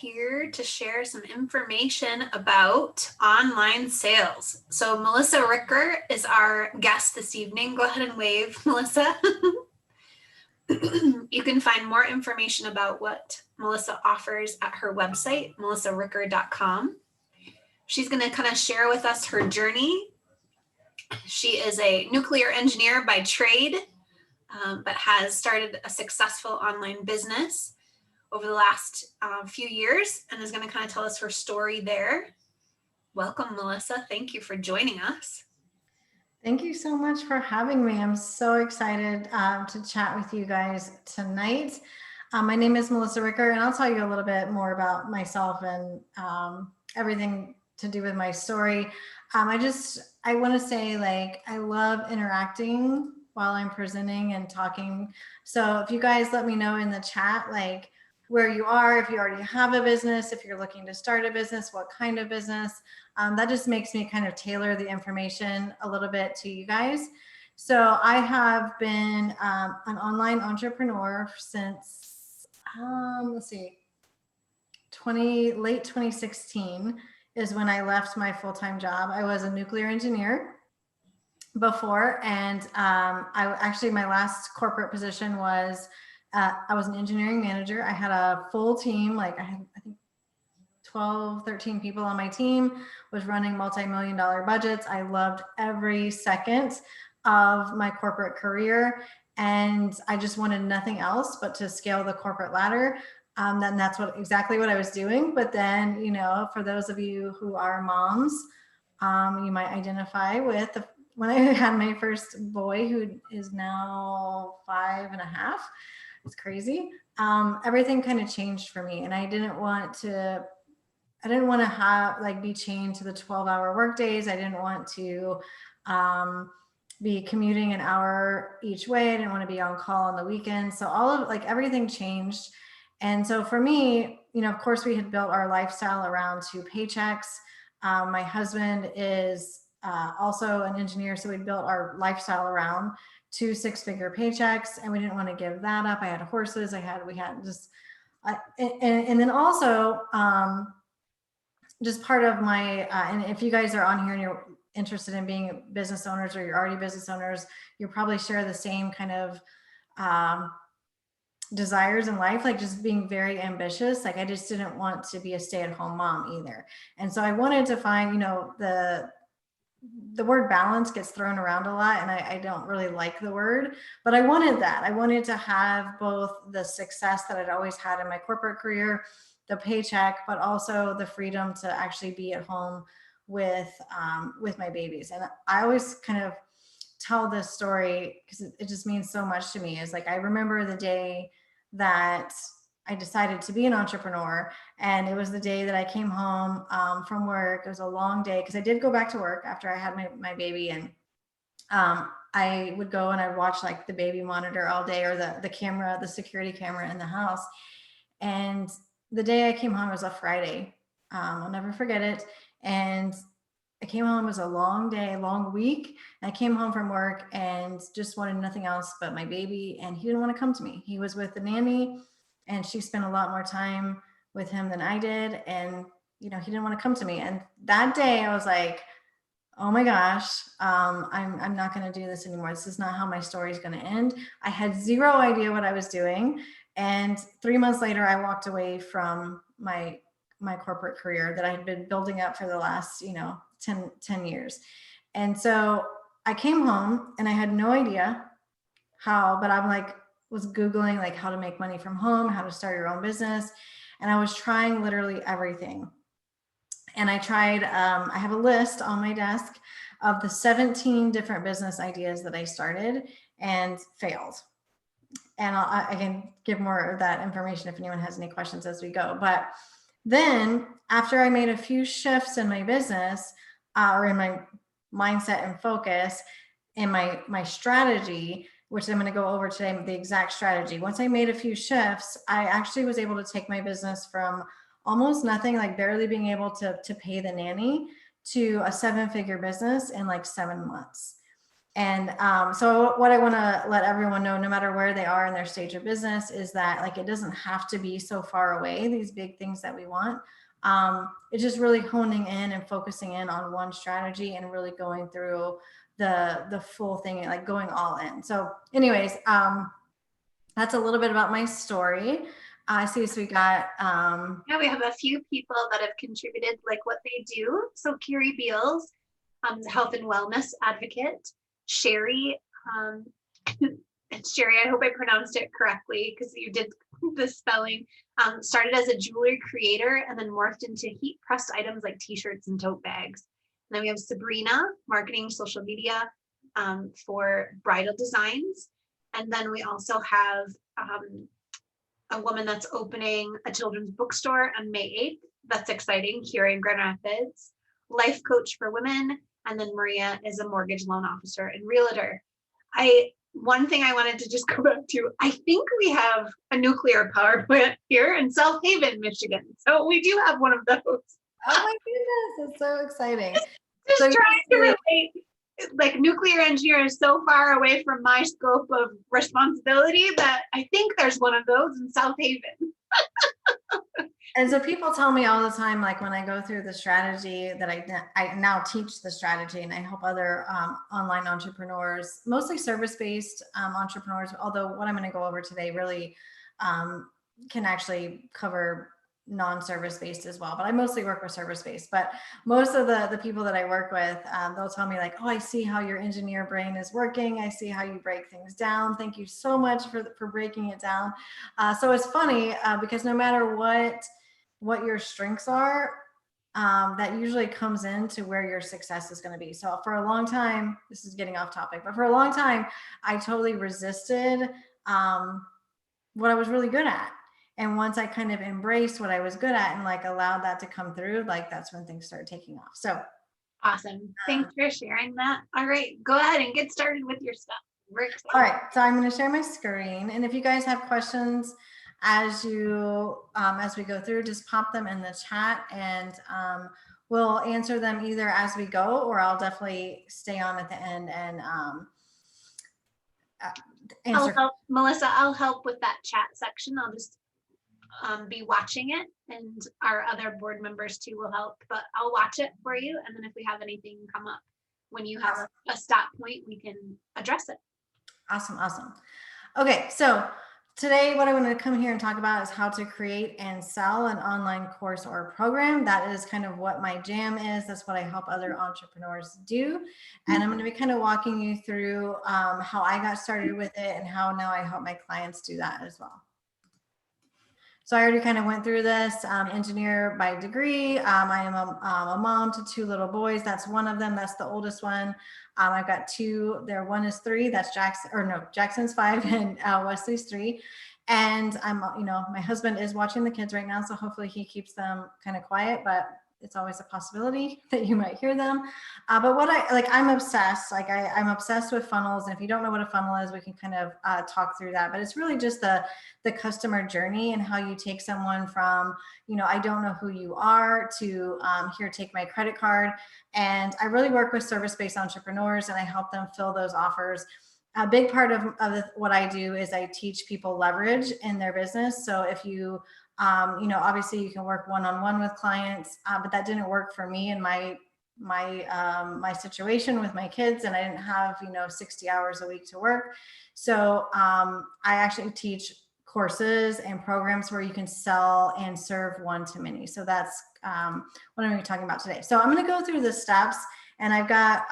here to share some information about online sales. So Melissa Ricker is our guest this evening. Go ahead and wave, Melissa. You can find more information about what Melissa offers at her website, melissaricker.com. She's going to kind of share with us her journey. She is a nuclear engineer by trade, but has started a successful online business over the last few years and is going to kind of tell us her story there. Welcome, Melissa. Thank you for joining us. Thank you so much for having me. I'm so excited to chat with you guys tonight. My name is Melissa Ricker, and I'll tell you a little bit more about myself and everything to do with my story. I want to say, like, I love interacting while I'm presenting and talking. So if you guys let me know in the chat, like, where you are, if you already have a business, if you're looking to start a business, what kind of business, that just makes me kind of tailor the information a little bit to you guys. So I have been an online entrepreneur since, late 2016 is when I left my full-time job. I was a nuclear engineer before, and my last corporate position was I was an engineering manager. I had a full team, like I think 12, 13 people on my team, was running multi-million-dollar budgets. I loved every second of my corporate career, and I just wanted nothing else but to scale the corporate ladder. Then that's exactly what I was doing. But then, for those of you who are moms, you might identify with when I had my first boy, who is now 5.5. It's crazy. Everything kind of changed for me, and I didn't want to be chained to the 12-hour work days. I didn't want to be commuting an hour each way. I didn't want to be on call on the weekends. So everything changed. And so for me, of course, we had built our lifestyle around 2 paychecks. My husband is also an engineer, so we built our lifestyle around 2 6-figure paychecks, and we didn't want to give that up. I had horses. and then also just part of my, and if you guys are on here and you're interested in being business owners, or you're already business owners, you probably share the same kind of desires in life, like just being very ambitious. Like I just didn't want to be a stay-at-home mom either. And so I wanted to find, the word balance gets thrown around a lot, and I don't really like the word, but I wanted that. I wanted to have both the success that I'd always had in my corporate career, the paycheck, but also the freedom to actually be at home with my babies. And I always kind of tell this story because it just means so much to me. Is like, I remember the day that I decided to be an entrepreneur, and it was the day that I came home from work. It was a long day because I did go back to work after I had my baby, and I would go and I'd watch like the baby monitor all day, or the camera, the security camera in the house. And the day I came home was a Friday. I'll never forget it. And I came home, it was a long day, long week. And I came home from work and just wanted nothing else but my baby. And he didn't want to come to me. He was with the nanny, and she spent a lot more time with him than I did. And, he didn't want to come to me. And that day I was like, oh my gosh, I'm not going to do this anymore. This is not how my story is going to end. I had zero idea what I was doing. And 3 months later, I walked away from my corporate career that I had been building up for the last, 10 years. And so I came home and I had no idea how, but was Googling like how to make money from home, how to start your own business. And I was trying literally everything. And I tried, I have a list on my desk of the 17 different business ideas that I started and failed. And I can give more of that information if anyone has any questions as we go. But then after I made a few shifts in my business, or in my mindset and focus, and my strategy, which I'm going to go over today, the exact strategy. Once I made a few shifts, I actually was able to take my business from almost nothing, like barely being able to pay the nanny, to a 7-figure business in like 7 months. And so what I want to let everyone know, no matter where they are in their stage of business, is that like it doesn't have to be so far away, these big things that we want. It's just really honing in and focusing in on one strategy and really going through the full thing, like going all in. So anyways, that's a little bit about my story. I see, so we got Yeah, we have a few people that have contributed like what they do. So Carrie Beals, health and wellness advocate. Sherry, it's Sherry, I hope I pronounced it correctly because you did the spelling. Started as a jewelry creator and then morphed into heat pressed items like t-shirts and tote bags. And then we have Sabrina, marketing social media for bridal designs. And then we also have a woman that's opening a children's bookstore on May 8th. That's exciting, here in Grand Rapids. Life coach for women. And then Maria is a mortgage loan officer and realtor. One thing I wanted to just go back to, I think we have a nuclear power plant here in South Haven, Michigan. So we do have one of those. Oh my goodness, it's so exciting. Just So trying to relate, like nuclear engineer is so far away from my scope of responsibility that I think there's one of those in South Haven. And so people tell me all the time, like when I go through the strategy that I now teach the strategy and I help other online entrepreneurs, mostly service-based entrepreneurs, although what I'm going to go over today really can actually cover non-service based as well, but I mostly work with service based. But most of the people that I work with, they'll tell me like, oh, I see how your engineer brain is working. I see how you break things down. Thank you so much for breaking it down. So it's funny because no matter what your strengths are, that usually comes into where your success is going to be. So for a long time, this is getting off topic, but for a long time, I totally resisted what I was really good at. And once I kind of embraced what I was good at and like allowed that to come through, like that's when things started taking off. So awesome. Thanks for sharing that. All right, go ahead and get started with your stuff. All right, so I'm going to share my screen. And if you guys have questions as we go through, just pop them in the chat and we'll answer them either as we go, or I'll definitely stay on at the end and answer. Melissa, I'll help with that chat section. I'll just be watching it, and our other board members too will help, but I'll watch it for you. And then if we have anything come up when you have a stop point, we can address it. Awesome. Okay, so today what I want to come here and talk about is how to create and sell an online course or program. That is kind of what my jam is. That's what I help other entrepreneurs do. And I'm going to be kind of walking you through how I got started with it and how now I help my clients do that as well. So I already kind of went through this, engineer by degree. I am a mom to 2 little boys. That's one of them. That's the oldest one. I've got 2 there. One is 3. That's Jackson's 5 and Wesley's 3. And I'm, my husband is watching the kids right now. So hopefully he keeps them kind of quiet, but it's always a possibility that you might hear them. But what I'm obsessed, I'm obsessed with funnels. And if you don't know what a funnel is, we can kind of talk through that, but it's really just the customer journey and how you take someone from, I don't know who you are to here, take my credit card. And I really work with service-based entrepreneurs and I help them fill those offers. A big part of what I do is I teach people leverage in their business. So if you obviously you can work one-on-one with clients, but that didn't work for me in my situation with my kids, and I didn't have 60 hours a week to work. So I actually teach courses and programs where you can sell and serve one-to-many. So that's what I'm going to be talking about today. So I'm going to go through the steps, and I've got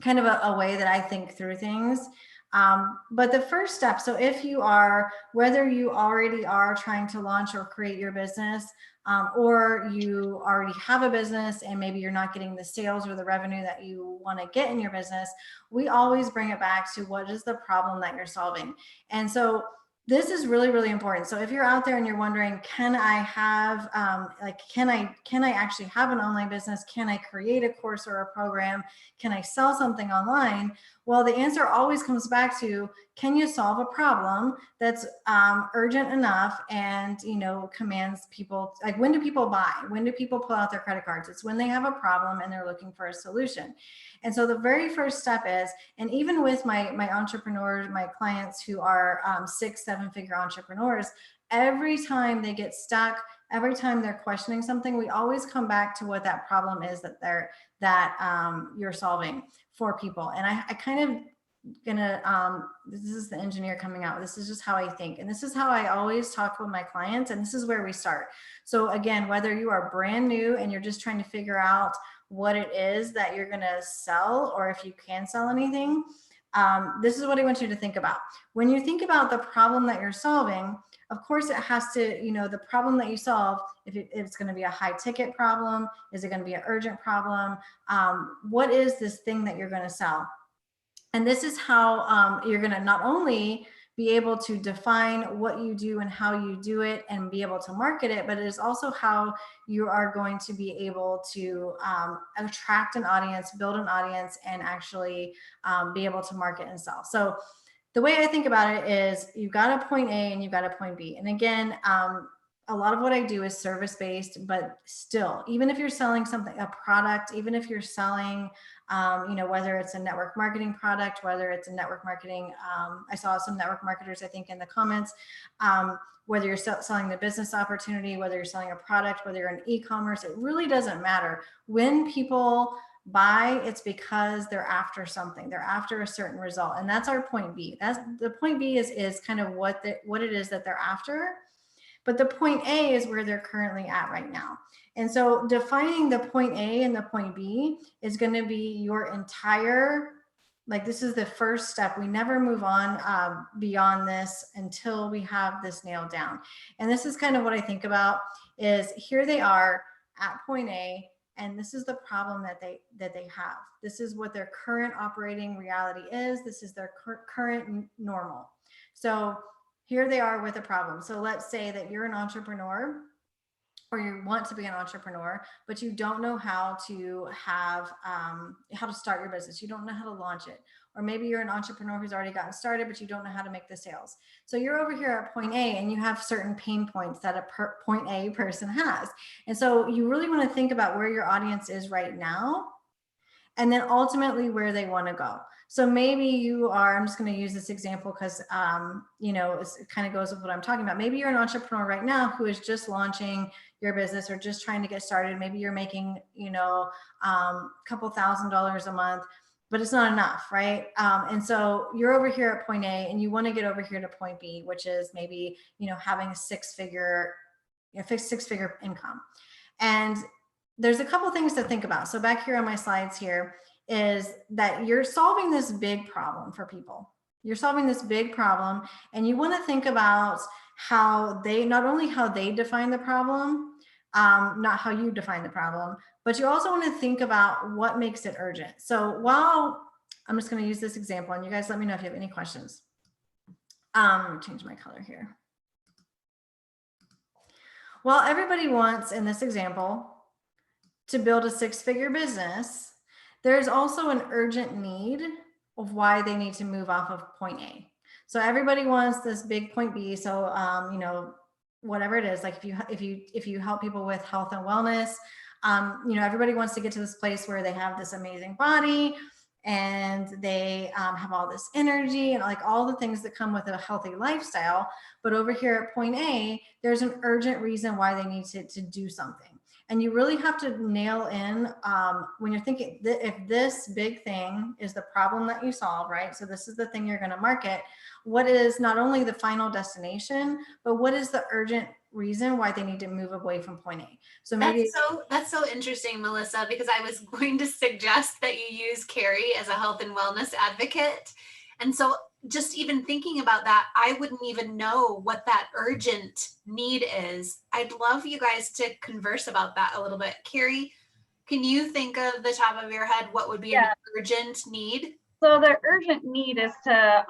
kind of a way that I think through things. But the first step, so if you are, whether you already are trying to launch or create your business, or you already have a business and maybe you're not getting the sales or the revenue that you want to get in your business, we always bring it back to what is the problem that you're solving. And so this is really, really important. So if you're out there and you're wondering, can I have, can I actually have an online business? Can I create a course or a program? Can I sell something online? Well, the answer always comes back to, can you solve a problem that's urgent enough and, you know, commands people, like, when do people buy? When do people pull out their credit cards? It's when they have a problem and they're looking for a solution. And so the very first step is, and even with my entrepreneurs, my clients who are 6-7 figure entrepreneurs, every time they get stuck, every time they're questioning something, we always come back to what that problem is that you're solving for people. And I kind of gonna this is the engineer coming out. This is just how I think, and this is how I always talk with my clients, and this is where we start. So again, whether you are brand new and you're just trying to figure out what it is that you're gonna sell, or if you can sell anything, this is what I want you to think about. When you think about the problem that you're solving, of course it has to, you know, the problem that you solve, if it's going to be a high ticket problem, is it going to be an urgent problem? What is this thing that you're going to sell? And this is how you're going to not only be able to define what you do and how you do it and be able to market it, but it is also how you are going to be able to attract an audience, build an audience, and actually be able to market and sell. So the way I think about it is, you've got a point A and you've got a point B. And again, a lot of what I do is service-based, but still, even if you're selling something, a product, even if you're selling, you know, whether it's a network marketing product, whether it's a network marketing, I saw some network marketers, I think, in the comments, whether you're selling the business opportunity, whether you're selling a product, whether you're in e-commerce, it really doesn't matter. When people buy, it's because they're after something, they're after a certain result. And that's our point B. That's the point B is kind of what it is that they're after. But the point A is where they're currently at right now. And so defining the point A and the point B is going to be your entire, like, this is the first step. We never move on beyond this until we have this nailed down. And this is kind of what I think about is, here they are at point A, and this is the problem that they have. This is what their current operating reality is. This is their current normal. So here they are with a problem. So let's say that you're an entrepreneur, or you want to be an entrepreneur, but you don't know how to start your business. You don't know how to launch it. Or maybe you're an entrepreneur who's already gotten started, but you don't know how to make the sales. So you're over here at point A, and you have certain pain points that a point A person has. And so you really want to think about where your audience is right now, and then ultimately where they want to go. So maybe you are, I'm just going to use this example because, you know, it kind of goes with what I'm talking about. Maybe you're an entrepreneur right now who is just launching your business or just trying to get started. Maybe you're making, you know, a couple $1,000s a month, but it's not enough, right? And so you're over here at point A, and you want to get over here to point B, which is maybe, you know, having a six-figure income. And there's a couple things to think about. So back here on my slides here is that you're solving this big problem for people. You're solving this big problem, and you want to think about how they, not only how they define the problem, not how you define the problem, but you also want to think about what makes it urgent. So while I'm just going to use this example, and you guys let me know if you have any questions. Let me change my color here. Well, everybody wants, in this example, to build a six-figure business. There's also an urgent need of why they need to move off of point A. So everybody wants this big point B. So, you know, whatever it is, like if you help people with health and wellness, you know, everybody wants to get to this place where they have this amazing body and they have all this energy and like all the things that come with a healthy lifestyle. But over here at point A, there's an urgent reason why they need to do something. And you really have to nail in when you're thinking that if this big thing is the problem that you solve, right? So this is the thing you're going to market. What is not only the final destination, but what is the urgent reason why they need to move away from point A? So maybe that's so interesting, Melissa, because I was going to suggest that you use Carrie as a health and wellness advocate. And so just even thinking about that, I wouldn't even know what that urgent need is. I'd love you guys to converse about that a little bit. Carrie, can you think of the top of your head what would be an urgent need? So the urgent need is to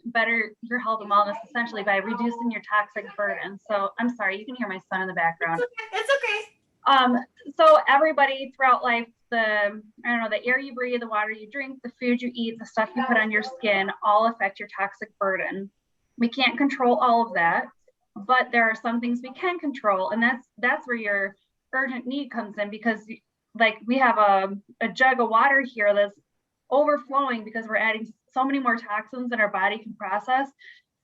better your health and wellness, essentially by reducing your toxic burden. So I'm sorry, you can hear my son in the background. It's okay. So everybody throughout life, the, I don't know, the air you breathe, the water you drink, the food you eat, the stuff you put on your skin, all affect your toxic burden. We can't control all of that, but there are some things we can control. And that's where your urgent need comes in, because like we have a jug of water here that's overflowing because we're adding so many more toxins than our body can process.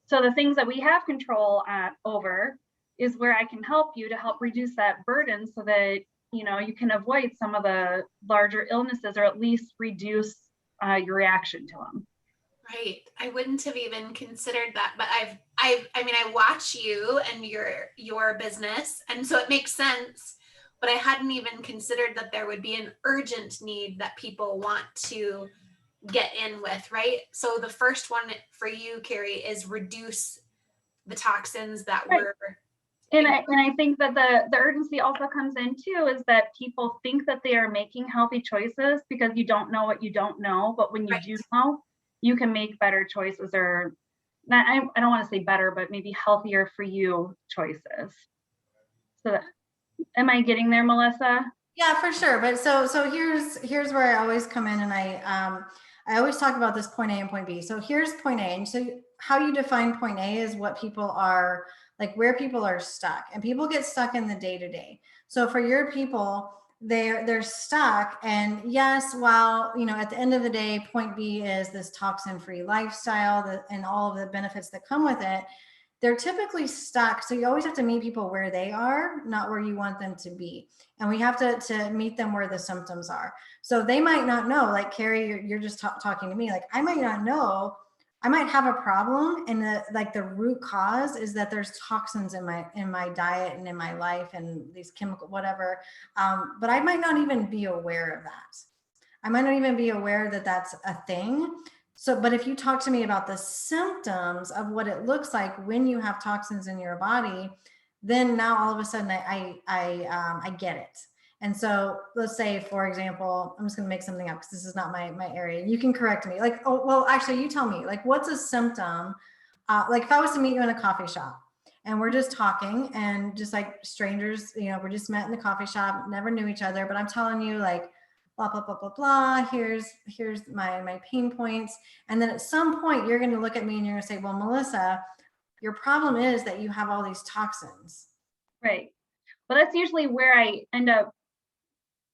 So the things that we have control over is where I can help you to help reduce that burden so that, you know, you can avoid some of the larger illnesses, or at least reduce your reaction to them. Right. I wouldn't have even considered that, but I mean, I watch you and your business, and so it makes sense, but I hadn't even considered that there would be an urgent need that people want to get in with, right? So the first one for you, Carrie, is reduce the toxins that Right. were. And I think that the urgency also comes in too, is that people think that they are making healthy choices because you don't know what you don't know. But when you Right. do know, you can make better choices, or not, I don't want to say better, but maybe healthier for you choices. So am I getting there, Melissa? Yeah, for sure. But so here's where I always come in, and I always talk about this point A and point B. So here's point A. And so how you define point A is what people are like, where people are stuck, and people get stuck in the day to day. So for your people, they're stuck. And yes, while, you know, at the end of the day, point B is this toxin-free lifestyle and all of the benefits that come with it, they're typically stuck. So you always have to meet people where they are, not where you want them to be. And we have to meet them where the symptoms are. So they might not know, like Carrie, you're just talking to me, like I might not know, I might have a problem, and the root cause is that there's toxins in my diet and in my life and these chemical whatever, but I might not even be aware of that. I might not even be aware that that's a thing. So, but if you talk to me about the symptoms of what it looks like when you have toxins in your body, then now all of a sudden I get it. And so let's say, for example, I'm just going to make something up because this is not my area. You can correct me. Like, oh, well, actually, you tell me, like, what's a symptom? Like if I was to meet you in a coffee shop and we're just talking and just like strangers, you know, we're just met in the coffee shop, never knew each other, but I'm telling you like, blah, blah, blah, blah, blah. Here's my pain points. And then at some point you're going to look at me and you're going to say, well, Melissa, your problem is that you have all these toxins. Right. Well, that's usually where I end up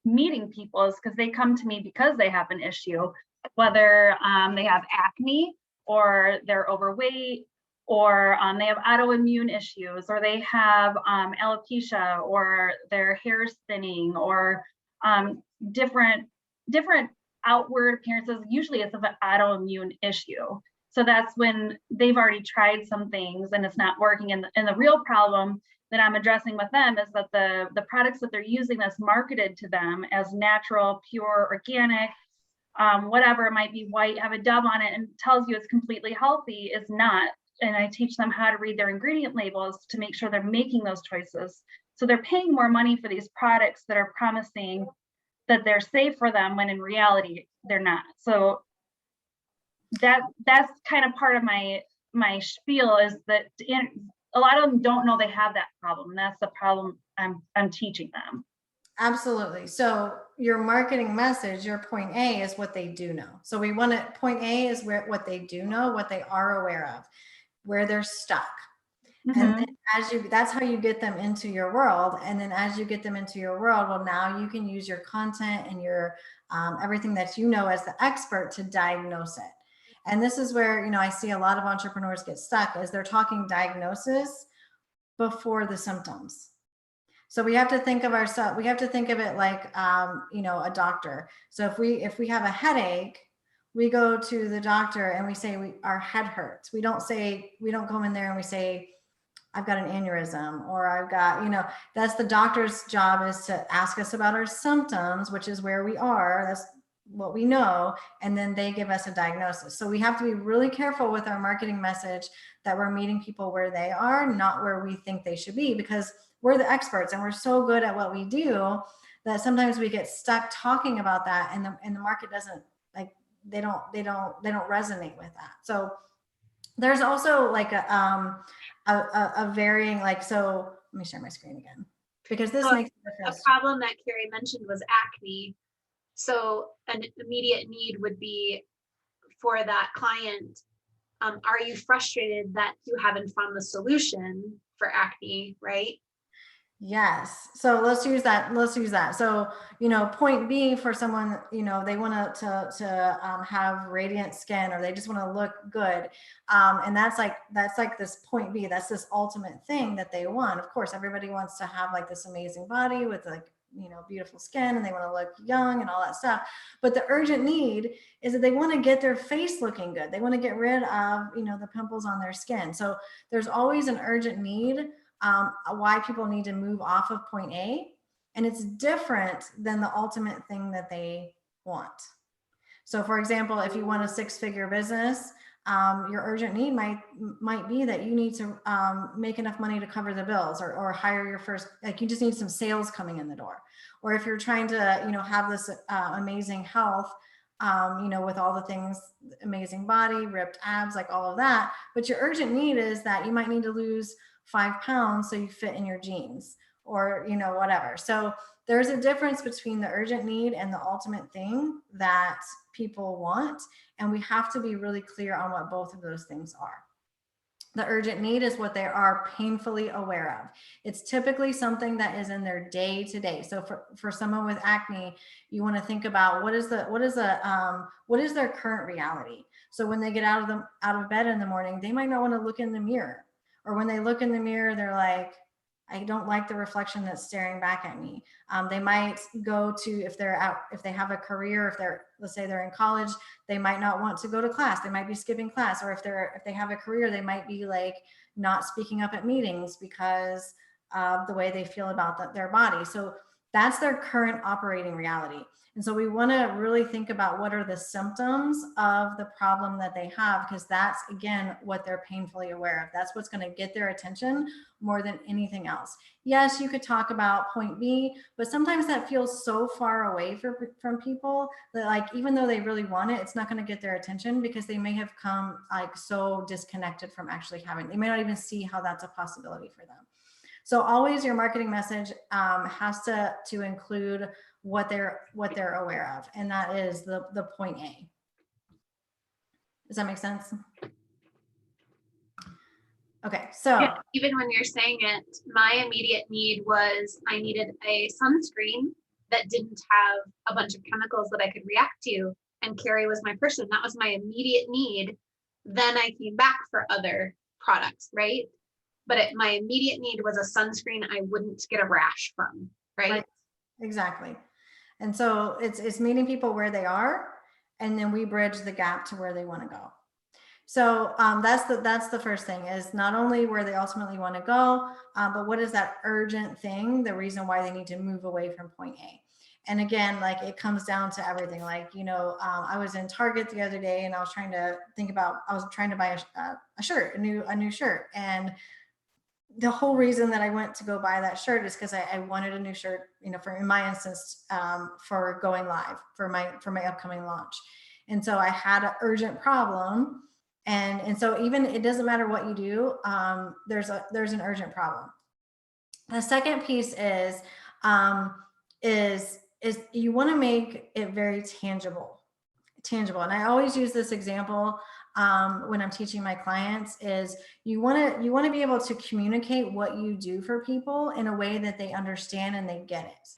meeting people, is because they come to me because they have an issue, whether they have acne, or they're overweight, or they have autoimmune issues, or they have alopecia, or their hair is thinning, or different outward appearances. Usually it's an autoimmune issue. So that's when they've already tried some things and it's not working. And the real problem that I'm addressing with them is that the products that they're using that's marketed to them as natural, pure, organic, whatever, it might be white, have a dove on it and tells you it's completely healthy, is not. And I teach them how to read their ingredient labels to make sure they're making those choices. So they're paying more money for these products that are promising that they're safe for them, when in reality they're not. So that's kind of part of my spiel, is that a lot of them don't know they have that problem, and that's the problem I'm teaching them. Absolutely. So your marketing message, your point A, is what they do know. So we want to, point A is what they do know, what they are aware of, where they're stuck. Mm-hmm. And then that's how you get them into your world. And then as you get them into your world, well, now you can use your content and your everything that you know as the expert to diagnose it. And this is where, you know, I see a lot of entrepreneurs get stuck, as they're talking diagnosis before the symptoms. So we have to think of ourselves, we have to think of it like, you know, a doctor. So if we have a headache, we go to the doctor and we say our head hurts. We don't go in there and we say, I've got an aneurysm, or I've got, you know, that's the doctor's job, is to ask us about our symptoms, which is where we are. That's what we know. And then they give us a diagnosis. So we have to be really careful with our marketing message, that we're meeting people where they are, not where we think they should be, because we're the experts and we're so good at what we do that sometimes we get stuck talking about that, and the market doesn't, like, they don't resonate with that. So there's also like a varying, like, so let me share my screen again, because this makes a difference. A problem that Carrie mentioned was acne. So an immediate need would be for that client. Are you frustrated that you haven't found the solution for acne, right? Yes. So let's use that. Let's use that. So, point B for someone, they want to have radiant skin, or they just want to look good. And that's like this point B. That's this ultimate thing that they want. Of course, everybody wants to have like this amazing body with like, beautiful skin, and they want to look young and all that stuff. But the urgent need is that they want to get their face looking good. They want to get rid of, the pimples on their skin. So there's always an urgent need, why people need to move off of point A, and it's different than the ultimate thing that they want. So for example, if you want a 6-figure business, your urgent need might be that you need to make enough money to cover the bills, or hire your first, like you just need some sales coming in the door. Or if you're trying to, have this amazing health, with all the things, amazing body, ripped abs, like all of that. But your urgent need is that you might need to lose 5 pounds so you fit in your jeans, or, whatever. So there's a difference between the urgent need and the ultimate thing that people want. And we have to be really clear on what both of those things are. The urgent need is what they are painfully aware of. It's typically something that is in their day to day. So for someone with acne, you want to think about what is their current reality. So when they get out of bed in the morning, they might not want to look in the mirror. Or when they look in the mirror, they're like, I don't like the reflection that's staring back at me. They might go to, if they have a career, let's say they're in college, they might not want to go to class. They might be skipping class. Or if they have a career, they might be like not speaking up at meetings because of the way they feel about their body. So that's their current operating reality. And so we want to really think about what are the symptoms of the problem that they have, because that's, again, what they're painfully aware of. That's what's going to get their attention more than anything else. Yes, you could talk about point B, but sometimes that feels so far away from people that, like, even though they really want it, it's not going to get their attention, because they may have come like so disconnected from actually having, they may not even see how that's a possibility for them. So always your marketing message has to include what they're aware of, and that is the point A. Does that make sense? Okay, so Yeah, even when you're saying it, my immediate need was I needed a sunscreen that didn't have a bunch of chemicals that I could react to, and Carrie was my person. That was my immediate need. Then I came back for other products, right? But my immediate need was a sunscreen I wouldn't get a rash from, right? Exactly. And so it's meeting people where they are, and then we bridge the gap to where they want to go. So that's the first thing, is not only where they ultimately want to go, but what is that urgent thing, the reason why they need to move away from point A. And again, like, it comes down to everything. Like, I was in Target the other day, and I was trying to buy a shirt, a new shirt. And the whole reason that I went to go buy that shirt is because I wanted a new shirt, in my instance, for going live for my upcoming launch. And so I had an urgent problem. And so even, it doesn't matter what you do, there's an urgent problem. The second piece is you want to make it very tangible. And I always use this example when I'm teaching my clients, is you want to be able to communicate what you do for people in a way that they understand and they get it.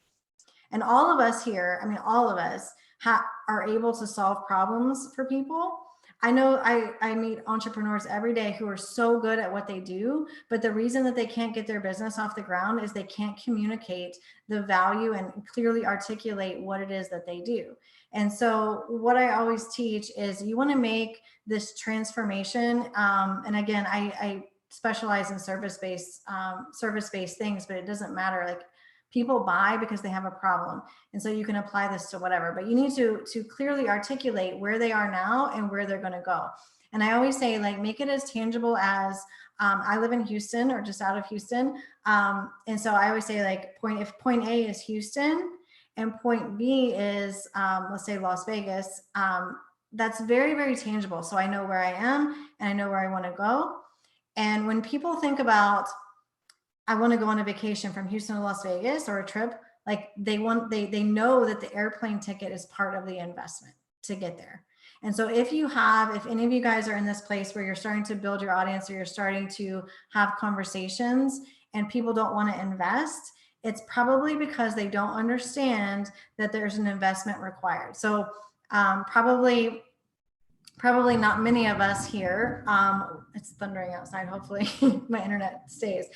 And all of us here, all of us are able to solve problems for people. I know I meet entrepreneurs every day who are so good at what they do, but the reason that they can't get their business off the ground is they can't communicate the value and clearly articulate what it is that they do. And so what I always teach is, you want to make this transformation. And again, I specialize in service-based things, but it doesn't matter. Like, people buy because they have a problem. And so you can apply this to whatever, but you need to clearly articulate where they are now and where they're going to go. And I always say, like, make it as tangible as, I live in Houston, or just out of Houston. And so I always say, like, if point A is Houston and point B is, let's say, Las Vegas, that's very, very tangible. So I know where I am and I know where I want to go. And when people think about, I want to go on a vacation from Houston to Las Vegas, or a trip, Like they know that the airplane ticket is part of the investment to get there. And so if any of you guys are in this place where you're starting to build your audience, or you're starting to have conversations and people don't want to invest, it's probably because they don't understand that there's an investment required. So probably not many of us here. It's thundering outside. Hopefully my internet stays.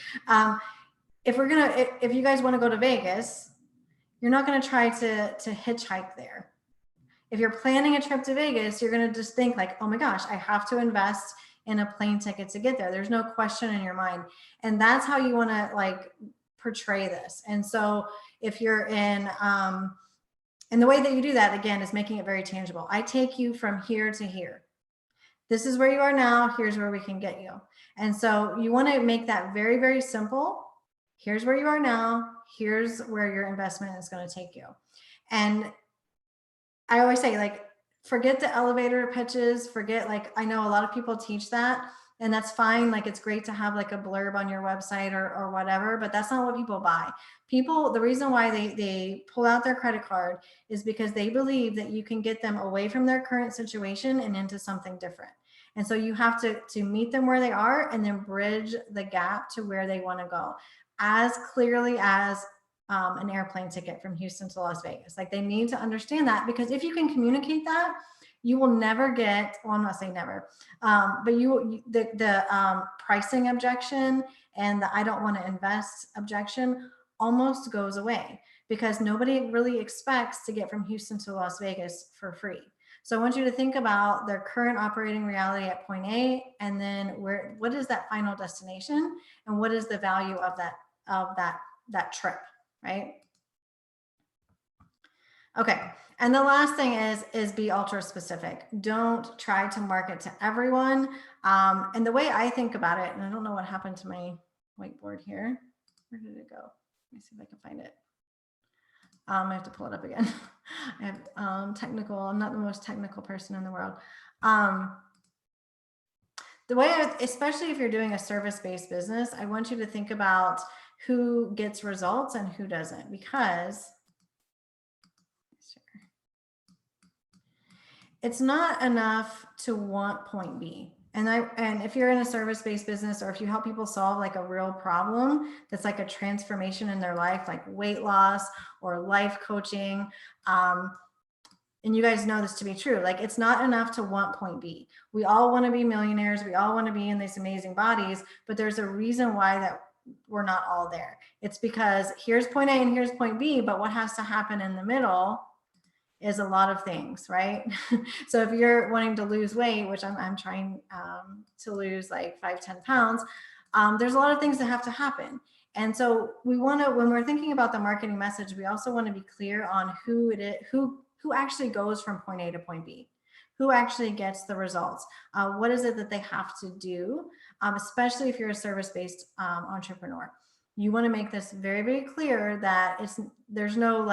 If you guys want to go to Vegas, you're not going to try to hitchhike there. If you're planning a trip to Vegas, you're going to just think like, oh my gosh, I have to invest in a plane ticket to get there. There's no question in your mind. And that's how you want to like portray this. And so if you're and the way that you do that, again, is making it very tangible. I take you from here to here. This is where you are now. Here's where we can get you. And so you want to make that very, very simple. Here's where you are now. Here's where your investment is going to take you. And I always say, like, forget the elevator pitches, I know a lot of people teach that, and that's fine. Like, it's great to have like a blurb on your website or whatever, but that's not what people buy. The reason why they pull out their credit card is because they believe that you can get them away from their current situation and into something different. And so you have to meet them where they are and then bridge the gap to where they want to go as clearly as an airplane ticket from Houston to Las Vegas. Like, they need to understand that, because if you can communicate that, you will never get, well, I'm not saying never, but the pricing objection and the I don't want to invest objection almost goes away, because nobody really expects to get from Houston to Las Vegas for free. So I want you to think about their current operating reality at point A, and then what is that final destination, and what is the value of that trip, right? Okay, and the last thing is be ultra specific. Don't try to market to everyone. And the way I think about it, and I don't know what happened to my whiteboard here. Where did it go? Let me see if I can find it. I have to pull it up again. I have I'm not the most technical person in the world. The way, especially if you're doing a service-based business, I want you to think about who gets results and who doesn't, because it's not enough to want point B. And if you're in a service-based business, or if you help people solve like a real problem that's like a transformation in their life, like weight loss or life coaching, and you guys know this to be true, like, it's not enough to want point B. We all want to be millionaires. We all want to be in these amazing bodies, but there's a reason why that we're not all there. It's because here's point A and here's point B, but what has to happen in the middle is a lot of things, right? So if you're wanting to lose weight, which I'm trying to lose like 5-10 pounds, there's a lot of things that have to happen. And so we want to, when we're thinking about the marketing message, we also want to be clear on who it is, who actually goes from point A to point B, who actually gets the results. What is it that they have to do, especially if you're a service-based entrepreneur. You want to make this very, very clear that there's no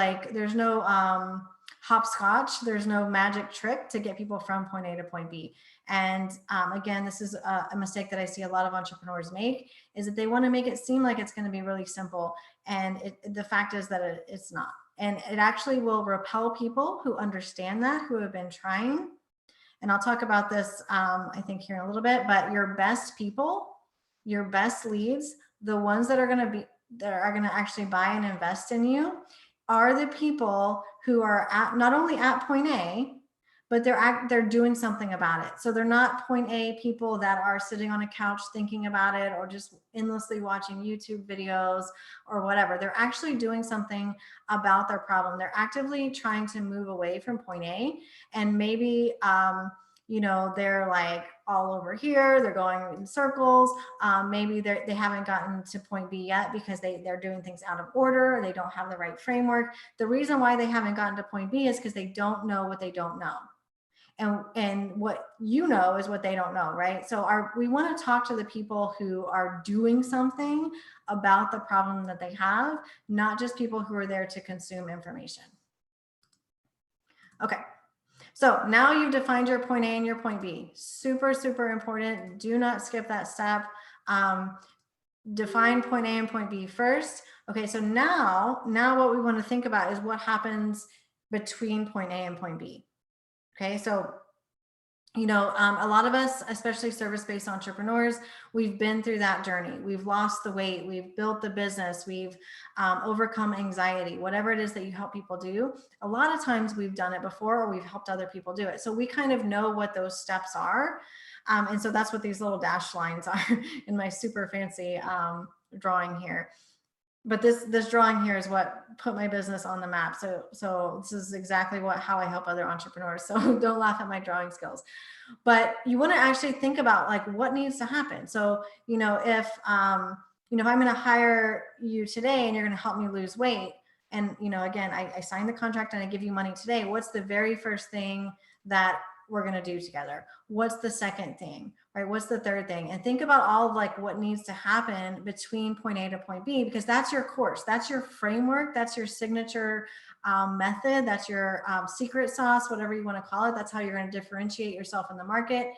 hopscotch, there's no magic trick to get people from point A to point B. And again, this is a mistake that I see a lot of entrepreneurs make, is that they want to make it seem like it's going to be really simple. And the fact is that it's not. And it actually will repel people who understand that, who have been trying. And I'll talk about this, I think, here in a little bit, but your best people, your best leads, the ones that are going to actually buy and invest in you, are the people who are not only at point A, but they're doing something about it. So they're not point A people that are sitting on a couch thinking about it, or just endlessly watching YouTube videos or whatever. They're actually doing something about their problem. They're actively trying to move away from point A, and maybe they're like all over here, they're going in circles. Maybe they haven't gotten to point B yet because they're doing things out of order, or they don't have the right framework. The reason why they haven't gotten to point B is because they don't know what they don't know. And what you know is what they don't know, right? So we want to talk to the people who are doing something about the problem that they have, not just people who are there to consume information. Okay. So now you've defined your point A and your point B. Super, super important. Do not skip that step. Define point A and point B first. Okay, so now what we want to think about is what happens between point A and point B. Okay, so a lot of us, especially service-based entrepreneurs, we've been through that journey. We've lost the weight, we've built the business, we've overcome anxiety, whatever it is that you help people do. A lot of times we've done it before, or we've helped other people do it. So we kind of know what those steps are. And so that's what these little dashed lines are in my super fancy drawing here. But this drawing here is what put my business on the map. So this is exactly how I help other entrepreneurs. So don't laugh at my drawing skills. But you want to actually think about like what needs to happen. So, if I'm going to hire you today and you're going to help me lose weight, and again, I sign the contract and I give you money today, what's the very first thing that we're going to do together? What's the second thing, right? What's the third thing? And think about all of like what needs to happen between point A to point B, because that's your course, that's your framework, that's your signature method, that's your secret sauce, whatever you want to call it. That's how you're going to differentiate yourself in the market.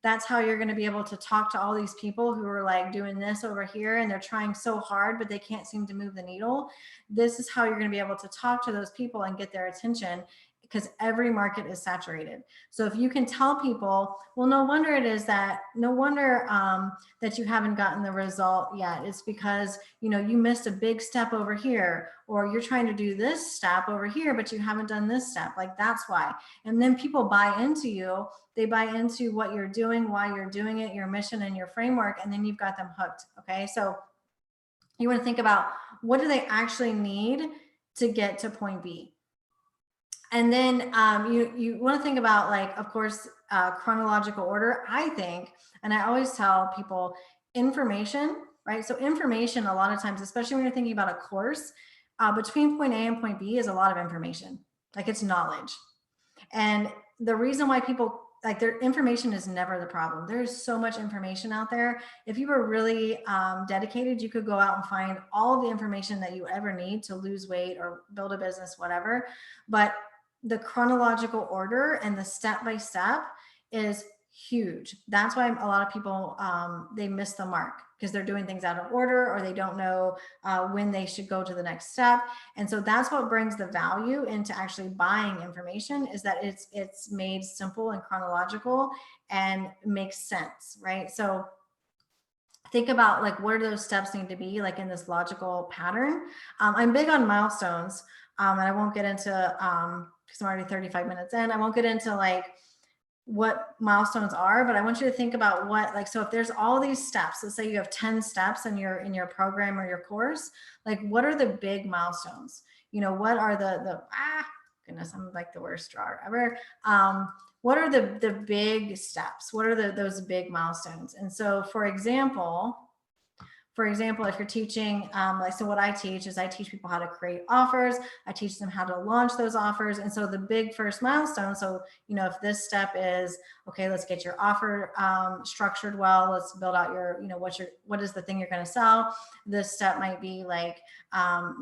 That's how you're going to be able to talk to all these people who are like doing this over here and they're trying so hard, but they can't seem to move the needle. This is how you're going to be able to talk to those people and get their attention, because every market is saturated. So if you can tell people, well, no wonder that you haven't gotten the result yet. It's because, you missed a big step over here, or you're trying to do this step over here, but you haven't done this step. Like, that's why. And then people buy into you. They buy into what you're doing, why you're doing it, your mission and your framework, and then you've got them hooked. Okay. So you want to think about, what do they actually need to get to point B? And then you want to think about, like, of course, chronological order, I think. And I always tell people information, right? So information, a lot of times, especially when you're thinking about a course, between point A and point B is a lot of information. Like, it's knowledge. And the reason why people, like, their information is never the problem. There's so much information out there. If you were really dedicated, you could go out and find all the information that you ever need to lose weight or build a business, whatever. But the chronological order and the step-by-step is huge. That's why a lot of people, they miss the mark, because they're doing things out of order, or they don't know when they should go to the next step. And so that's what brings the value into actually buying information, is that it's made simple and chronological and makes sense, right? So think about, like, what do those steps need to be, like, in this logical pattern. I'm big on milestones, and I won't get into, because I'm already 35 minutes in, I won't get into like what milestones are, but I want you to think about what, like, so if there's all these steps, let's say you have 10 steps in your program or your course, like, what are the big milestones? What are goodness, I'm like the worst drawer ever. What are the big steps? What are those big milestones? And so, for example, if you're teaching, so what I teach is I teach people how to create offers. I teach them how to launch those offers. And so the big first milestone, so, if this step is, okay, let's get your offer structured well, let's build out your, what is the thing you're going to sell? This step might be like, how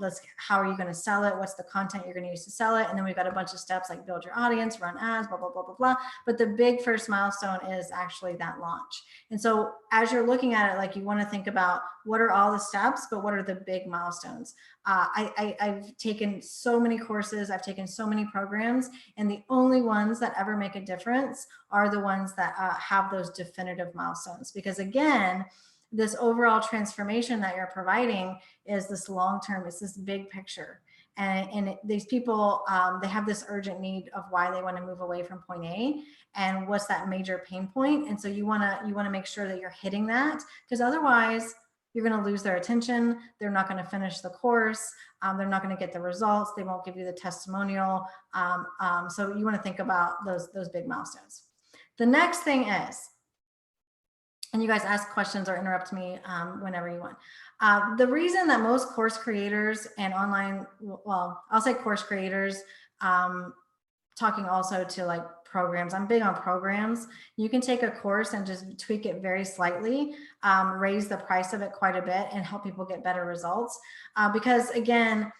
are you going to sell it? What's the content you're going to use to sell it? And then we've got a bunch of steps like build your audience, run ads, blah, blah, blah, blah, blah. But the big first milestone is actually that launch. And so as you're looking at it, like, you want to think about, what are all the steps, but what are the big milestones? I've taken so many courses, I've taken so many programs, and the only ones that ever make a difference are the ones that have those definitive milestones. Because again, this overall transformation that you're providing is this long-term, it's this big picture. And these people, they have this urgent need of why they want to move away from point A, and what's that major pain point. And so you want to make sure that you're hitting that, because otherwise you're going to lose their attention. They're not going to finish the course. They're not going to get the results. They won't give you the testimonial. So you want to think about those big milestones. The next thing is, and you guys ask questions or interrupt me whenever you want. The reason that most course creators and online, well, I'll say course creators, talking also to like programs. I'm big on programs. You can take a course and just tweak it very slightly, raise the price of it quite a bit, and help people get better results. Because again,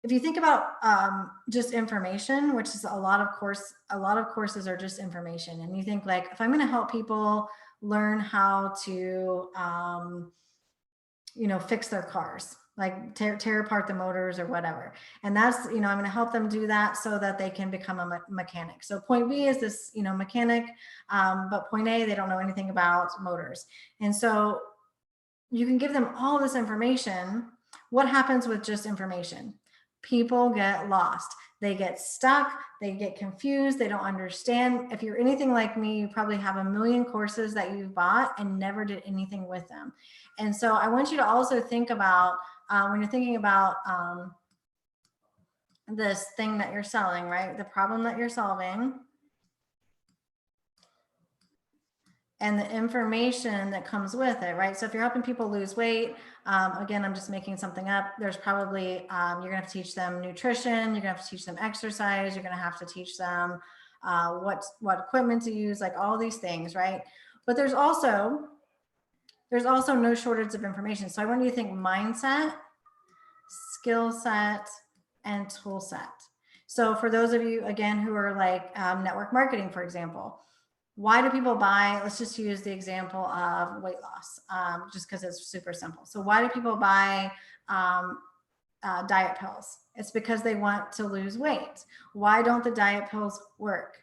if you think about just information, which is a lot of courses are just information, and you think like, if I'm going to help people learn how to, fix their cars, like tear apart the motors or whatever. And that's, I'm going to help them do that so that they can become a mechanic. So point B is this, mechanic, but point A, they don't know anything about motors. And so you can give them all this information. What happens with just information? People get lost. They get stuck. They get confused. They don't understand. If you're anything like me, you probably have a million courses that you've bought and never did anything with them. And so I want you to also think about when you're thinking about this thing that you're selling, right? The problem that you're solving and the information that comes with it, right? So if you're helping people lose weight, again, I'm just making something up. There's probably, you're gonna have to teach them nutrition, you're gonna have to teach them exercise, you're gonna have to teach them what equipment to use, like all these things, right? But there's also no shortage of information. So I want you to think mindset, skill set, and tool set. So for those of you, again, who are like network marketing, for example, why do people buy? Let's just use the example of weight loss, just because it's super simple. So why do people buy diet pills? It's because they want to lose weight. Why don't the diet pills work?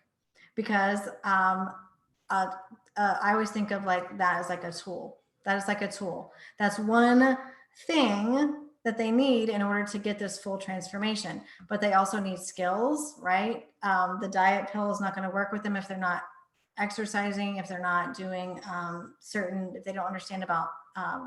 Because I always think of like that as like a tool. That is like a tool. That's one thing that they need in order to get this full transformation. But they also need skills, right? The diet pill is not going to work with them if they're not exercising, if they're not doing if they don't understand about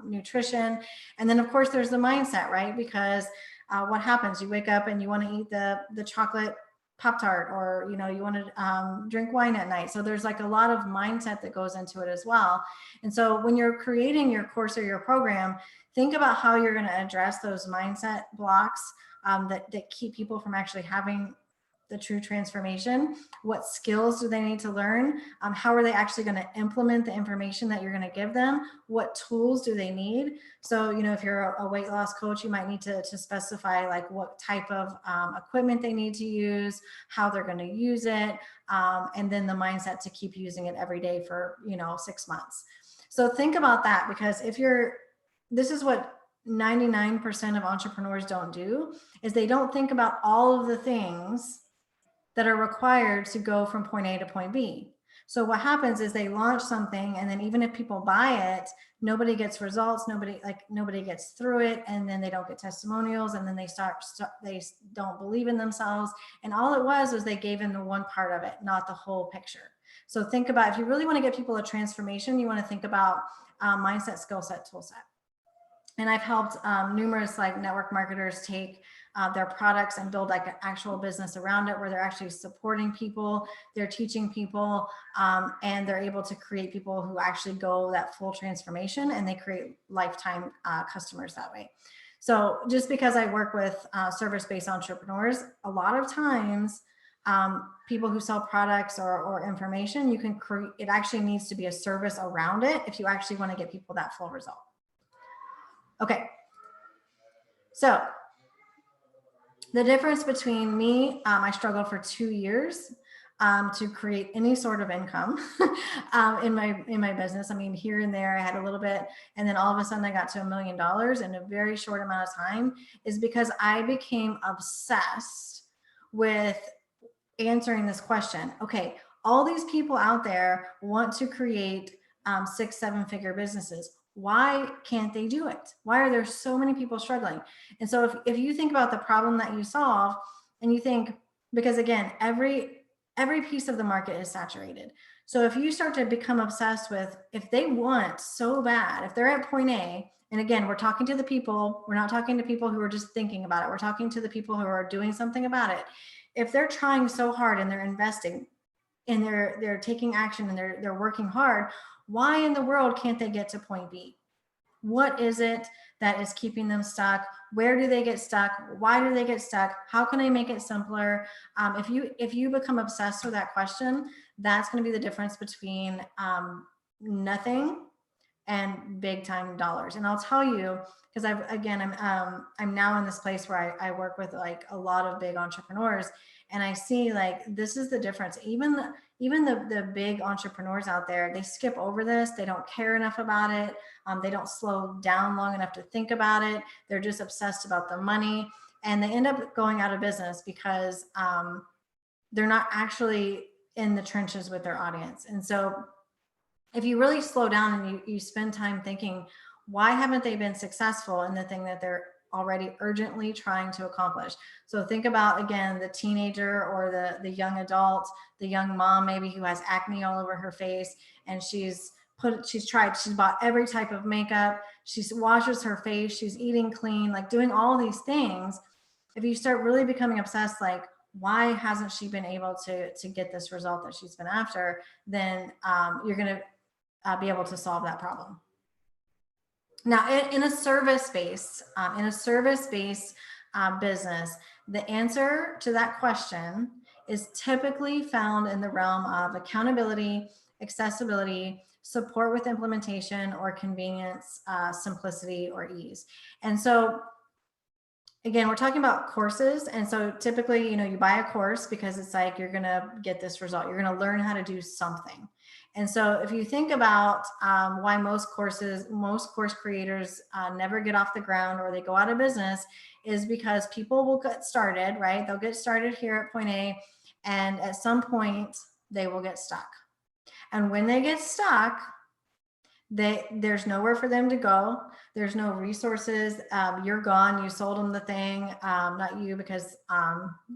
nutrition. And then of course there's the mindset, right? Because what happens? You wake up and you want to eat the chocolate Pop-Tart, or you want to drink wine at night. So there's like a lot of mindset that goes into it as well. And so when you're creating your course or your program, think about how you're going to address those mindset blocks that keep people from actually having the true transformation. What skills do they need to learn? How are they actually going to implement the information that you're going to give them? What tools do they need? So, if you're a weight loss coach, you might need to specify like what type of equipment they need to use, how they're going to use it, and then the mindset to keep using it every day for, 6 months. So think about that, because this is what 99% of entrepreneurs don't do, is they don't think about all of the things that are required to go from point A to point B. So what happens is they launch something, and then even if people buy it, nobody gets results, nobody gets through it, and then they don't get testimonials, and then they they don't believe in themselves. And all it was they gave in the one part of it, not the whole picture. So think about, if you really want to get people a transformation, you want to think about mindset, skill set, tool set. And I've helped numerous like network marketers take their products and build like an actual business around it, where they're actually supporting people, they're teaching people, and they're able to create people who actually go that full transformation, and they create lifetime customers that way. So just because I work with service-based entrepreneurs, a lot of times people who sell products or information, you can create, it actually needs to be a service around it if you actually want to get people that full result. Okay, so the difference between me, I struggled for 2 years to create any sort of income in my business. I mean, here and there I had a little bit, and then all of a sudden I got to $1 million in a very short amount of time, is because I became obsessed with answering this question. Okay, all these people out there want to create 6-7 figure businesses. Why can't they do it? Why are there so many people struggling? And so if you think about the problem that you solve, and you think, because again, every piece of the market is saturated. So if you start to become obsessed with, if they want so bad, if they're at point A, and again, we're talking to the people, we're not talking to people who are just thinking about it. We're talking to the people who are doing something about it. If they're trying so hard and they're investing and they're taking action and they're working hard, why in the world can't they get to point B? What is it that is keeping them stuck? Where do they get stuck? Why do they get stuck? How can I make it simpler? If you become obsessed with that question, that's going to be the difference between nothing and big time dollars. And I'll tell you, because I'm now in this place where I work with like a lot of big entrepreneurs, and I see like this is the difference. Even the big entrepreneurs out there, they skip over this. They don't care enough about it. They don't slow down long enough to think about it. They're just obsessed about the money, and they end up going out of business because they're not actually in the trenches with their audience. And so if you really slow down and you spend time thinking, why haven't they been successful in the thing that they're already urgently trying to accomplish? So think about, again, the teenager or the young adult, the young mom maybe who has acne all over her face, and she's bought every type of makeup, she washes her face, she's eating clean, like doing all these things. If you start really becoming obsessed, like, why hasn't she been able to get this result that she's been after, then you're going to be able to solve that problem. Now, in a service-based business, the answer to that question is typically found in the realm of accountability, accessibility, support with implementation, or convenience, simplicity, or ease. And so, again, we're talking about courses. And so typically, you buy a course because it's like, you're going to get this result. You're going to learn how to do something. And so if you think about why most course creators never get off the ground or they go out of business, is because people will get started, right? They'll get started here at point A, and at some point they will get stuck. And when they get stuck, there's nowhere for them to go. There's no resources. You're gone. You sold them the thing. Not you, because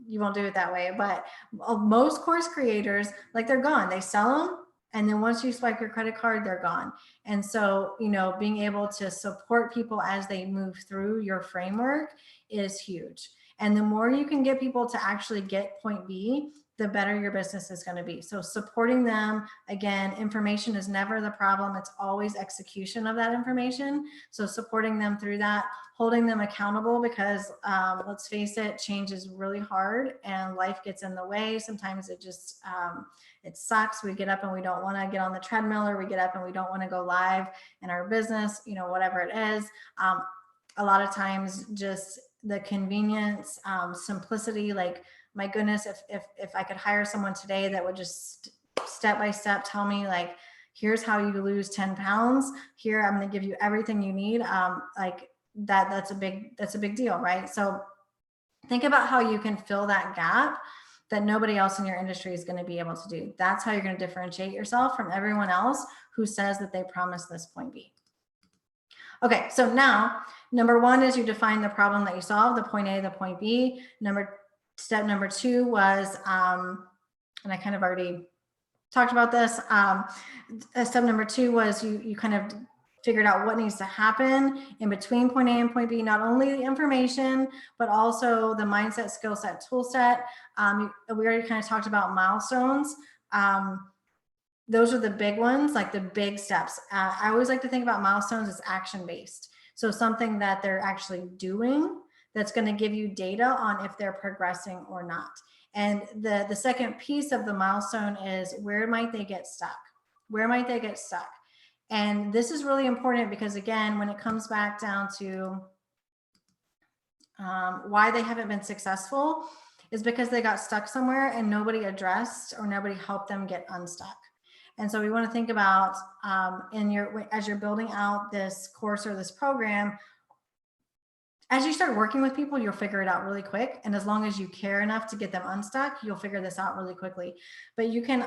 you won't do it that way. But most course creators, like, they're gone. They sell them, and then once you swipe your credit card, they're gone. And so, being able to support people as they move through your framework is huge. And the more you can get people to actually get point B, the better your business is going to be. So supporting them, again, information is never the problem. It's always execution of that information. So supporting them through that, holding them accountable, because let's face it, change is really hard and life gets in the way. Sometimes it just, it sucks. We get up and we don't want to get on the treadmill, or we get up and we don't want to go live in our business, whatever it is. A lot of times just the convenience, simplicity, like, my goodness, if I could hire someone today that would just step by step tell me, like, here's how you lose 10 pounds. Here, I'm going to give you everything you need. Like that's a big deal, right? So think about how you can fill that gap that nobody else in your industry is going to be able to do. That's how you're going to differentiate yourself from everyone else who says that they promised this point B. Okay, so now number one is you define the problem that you solve, the point A, the point B. Step number two was, and I kind of already talked about this. Step number two was you kind of figured out what needs to happen in between point A and point B, not only the information, but also the mindset, skill set, tool set. We already kind of talked about milestones. Those are the big ones, like the big steps. I always like to think about milestones as action-based. So something that they're actually doing that's going to give you data on if they're progressing or not. And the second piece of the milestone is, where might they get stuck? Where might they get stuck? And this is really important because, again, when it comes back down to why they haven't been successful, is because they got stuck somewhere and nobody addressed or nobody helped them get unstuck. And so we want to think about as you're building out this course or this program, as you start working with people, you'll figure it out really quick. And as long as you care enough to get them unstuck, you'll figure this out really quickly. But you can,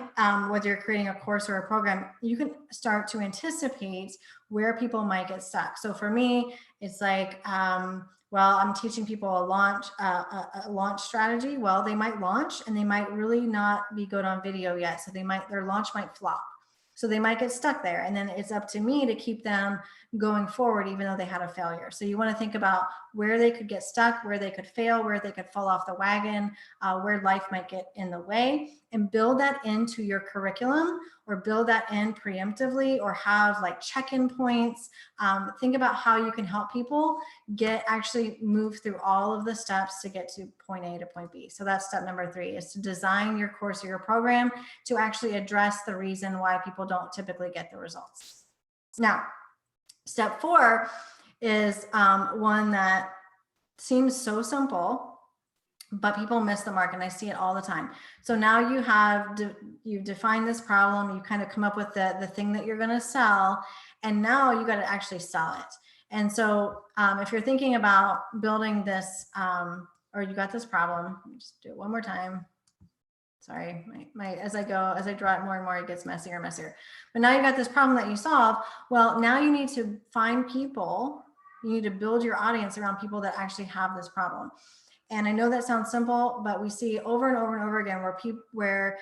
whether you're creating a course or a program, you can start to anticipate where people might get stuck. So for me, it's like, well, I'm teaching people a launch strategy. Well, they might launch and they might really not be good on video yet. So their launch might flop. So they might get stuck there. And then it's up to me to keep them going forward, even though they had a failure. So you want to think about where they could get stuck, where they could fail, where they could fall off the wagon, where life might get in the way, and build that into your curriculum, or build that in preemptively, or have like check-in points. Think about how you can help people actually move through all of the steps to get to point A to point B. So that's step number 3, is to design your course or your program to actually address the reason why people don't typically get the results. Now, Step 4 is one that seems so simple, but people miss the mark, and I see it all the time. So now you have, you define this problem, you kind of come up with the thing that you're going to sell, and now you got to actually sell it. And so if you're thinking about building this, or you got this problem, let me just do it one more time. Sorry, as I draw it more and more, it gets messier and messier. But now you got this problem that you solve. Well, now you need to find people. You need to build your audience around people that actually have this problem. And I know that sounds simple, but we see over and over and over again where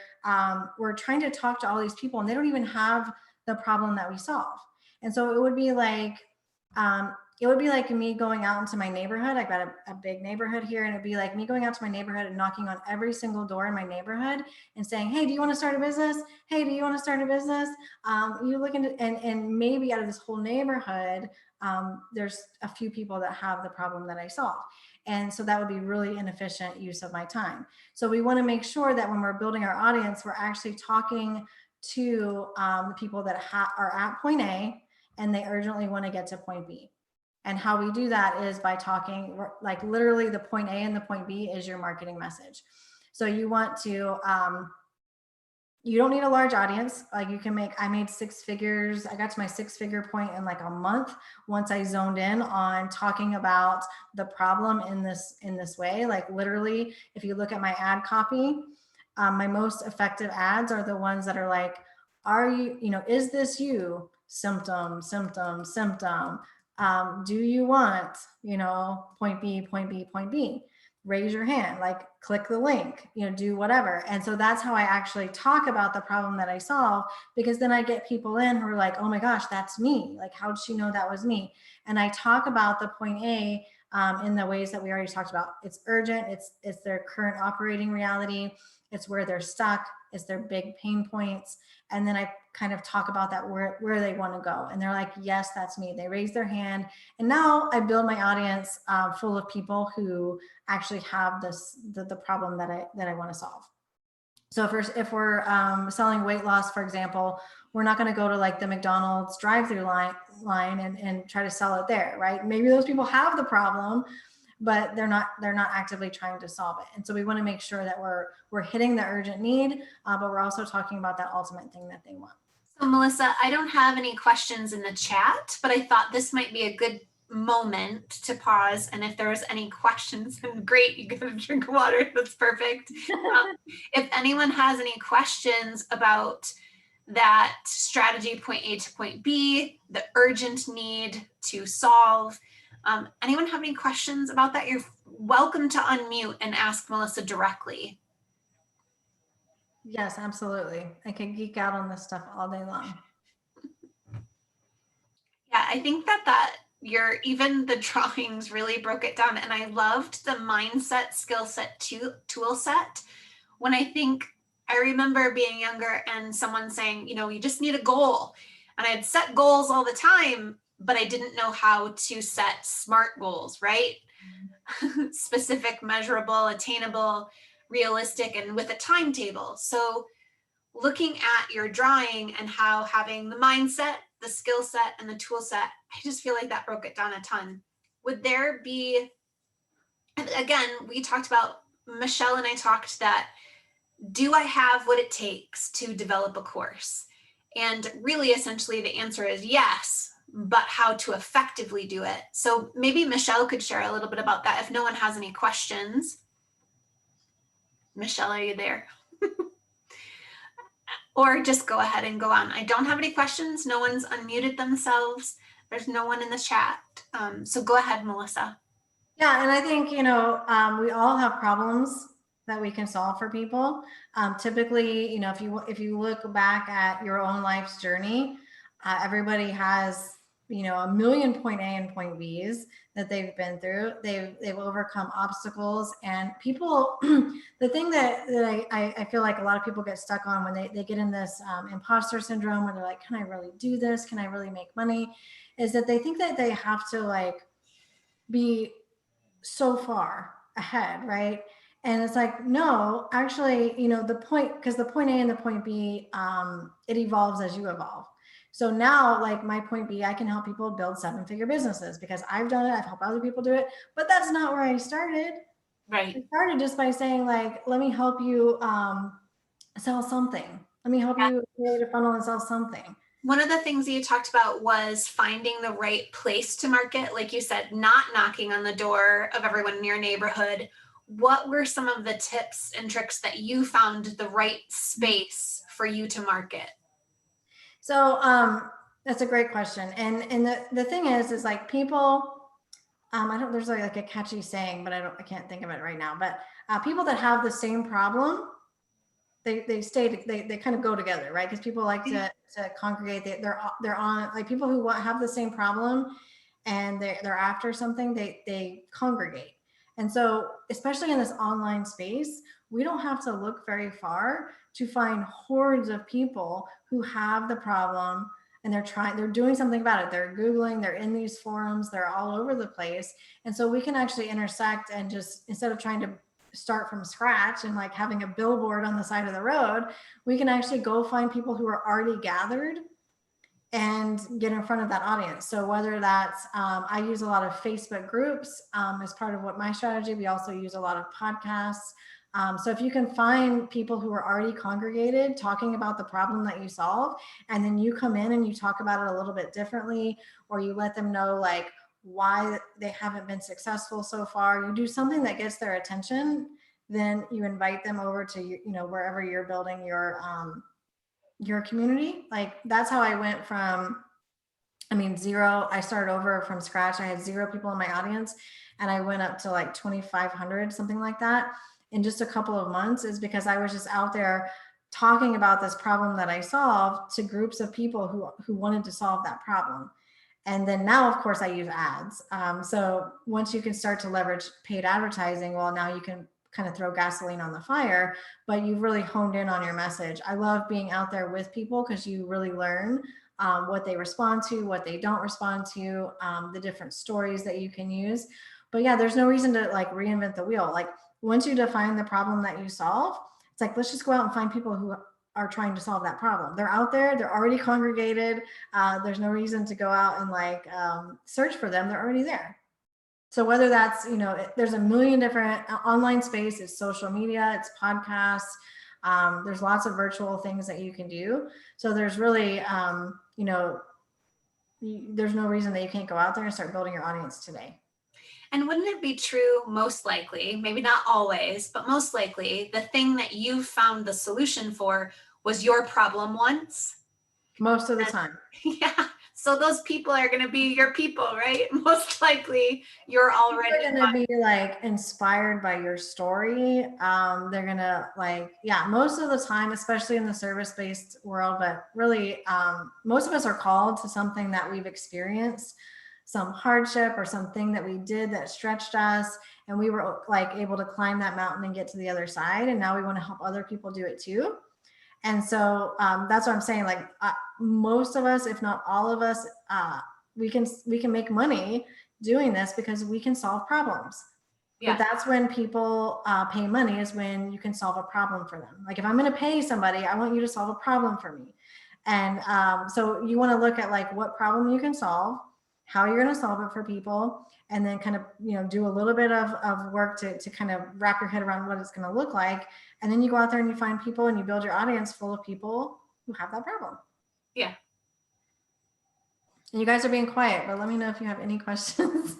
we're trying to talk to all these people and they don't even have the problem that we solve. And so it would be like me going out into my neighborhood. I've got a big neighborhood here, and it'd be like me going out to my neighborhood and knocking on every single door in my neighborhood and saying, hey, do you want to start a business? Hey, do you want to start a business? You look into, and maybe out of this whole neighborhood, there's a few people that have the problem that I solve. And so that would be really inefficient use of my time. So we want to make sure that when we're building our audience, we're actually talking to the people that are at point A and they urgently want to get to point B. And how we do that is by talking, like literally the point A and the point B is your marketing message. So you want to, you don't need a large audience. Like you can I made 6 figures. I got to my 6-figure point in like a month once I zoned in on talking about the problem in this way. Like literally, if you look at my ad copy, my most effective ads are the ones that are like, is this you? Symptom, symptom, symptom. Do you want, point B, point B, point B? Raise your hand, like click the link, do whatever. And so that's how I actually talk about the problem that I solve, because then I get people in who are like, oh my gosh, that's me. Like, how did she know that was me? And I talk about the point A in the ways that we already talked about. It's urgent. It's their current operating reality. It's where they're stuck. It's their big pain points. And then I kind of talk about that, where they want to go. And they're like, yes, that's me. They raise their hand. And now I build my audience full of people who actually have the problem that I want to solve. So if we're selling weight loss, for example, we're not going to go to like the McDonald's drive-through line and try to sell it there, right? Maybe those people have the problem, but they're not actively trying to solve it. And so we want to make sure that we're hitting the urgent need, but we're also talking about that ultimate thing that they want. So Melissa, I don't have any questions in the chat, but I thought this might be a good moment to pause. And if there's any questions, then great, you get a drink of water. That's perfect. If anyone has any questions about that strategy, point A to point B, the urgent need to solve, anyone have any questions about that? You're welcome to unmute and ask Melissa directly. Yes, absolutely. I can geek out on this stuff all day long. Yeah, I think that even the drawings really broke it down. And I loved the mindset, skill set, tool set. When I remember being younger and someone saying, you just need a goal. And I'd set goals all the time, but I didn't know how to set SMART goals, right? Specific, measurable, attainable, realistic, and with a timetable. So looking at your drawing and how having the mindset, the skill set, and the tool set, I just feel like that broke it down a ton. Would there be, again, we talked about, Michelle and I talked that, do I have what it takes to develop a course? And really, essentially, the answer is yes, but how to effectively do it. So maybe Michelle could share a little bit about that if no one has any questions. Michelle, are you there? Or just go ahead and go on. I don't have any questions. No one's unmuted themselves. There's no one in the chat. So go ahead, Melissa. Yeah, and I think, we all have problems that we can solve for people. Typically, if you look back at your own life's journey, everybody has, a million point A and point Bs that they've been through. They've overcome obstacles, and people, the thing that I feel like a lot of people get stuck on when they get in this imposter syndrome, where they're like, can I really do this? Can I really make money? Is that they think that they have to like be so far ahead, right? And it's like, no, actually, the point A and the point B, it evolves as you evolve. So now, like my point B, I can help people build 7-figure businesses because I've done it. I've helped other people do it, but that's not where I started. Right. I started just by saying like, let me help you sell something. Let me help you create a funnel and sell something. One of the things you talked about was finding the right place to market. Like you said, not knocking on the door of everyone in your neighborhood. What were some of the tips and tricks that you found the right space for you to market? So that's a great question. And the thing is like people, I don't, there's like a catchy saying, but I can't think of it right now, but people that have the same problem, they kind of go together, right? Because people like to congregate. They're on, like people who have the same problem and they're after something, they congregate. And so, especially in this online space, we don't have to look very far to find hordes of people who have the problem and they're doing something about it. They're Googling, they're in these forums, they're all over the place. And so we can actually intersect and just, instead of trying to start from scratch and like having a billboard on the side of the road, we can actually go find people who are already gathered and get in front of that audience. So whether that's, I use a lot of Facebook groups as part of what my strategy, we also use a lot of podcasts. So if you can find people who are already congregated talking about the problem that you solve, and then you come in and you talk about it a little bit differently, or you let them know like why they haven't been successful so far, you do something that gets their attention, then you invite them over to, you know, wherever you're building your community. Like that's how I went from, I mean, zero, I started over from scratch. I had 0 people in my audience and I went up to like 2,500, something like that in just a couple of months, is because I was just out there talking about this problem that I solved to groups of people who wanted to solve that problem. And then now, of course, I use ads. So once you can start to leverage paid advertising, well, now you can kind of throw gasoline on the fire, but you've really honed in on your message. I love being out there with people because you really learn what they respond to, what they don't respond to, the different stories that you can use. But yeah, there's no reason to like reinvent the wheel. Like once you define the problem that you solve, it's like, let's just go out and find people who are trying to solve that problem. They're out there, they're already congregated. There's no reason to go out and like search for them. They're already there. So whether that's, you know, there's a million different online space, it's social media, it's podcasts. There's lots of virtual things that you can do. So there's really, you know, there's no reason that you can't go out there and start building your audience today. And wouldn't it be true, most likely, maybe not always, but most likely, the thing that you found the solution for was your problem once? Most of the time. Yeah. So those people are going to be your people, right? Most likely you're already going to be like inspired by your story. They're going to like, yeah, most of the time, especially in the service-based world, but really most of us are called to something that we've experienced, some hardship or something that we did that stretched us. And we were like able to climb that mountain and get to the other side. And now we want to help other people do it too. And so that's what I'm saying. Like most of us, if not all of us, we can make money doing this because we can solve problems. Yeah. But that's when people pay money, is when you can solve a problem for them. Like if I'm going to pay somebody, I want you to solve a problem for me. And so you want to look at like what problem you can solve, how you're going to solve it for people, and then kind of, you know, do a little bit of work to kind of wrap your head around what it's going to look like. And then you go out there and you find people and you build your audience full of people who have that problem. Yeah. And you guys are being quiet, but let me know if you have any questions.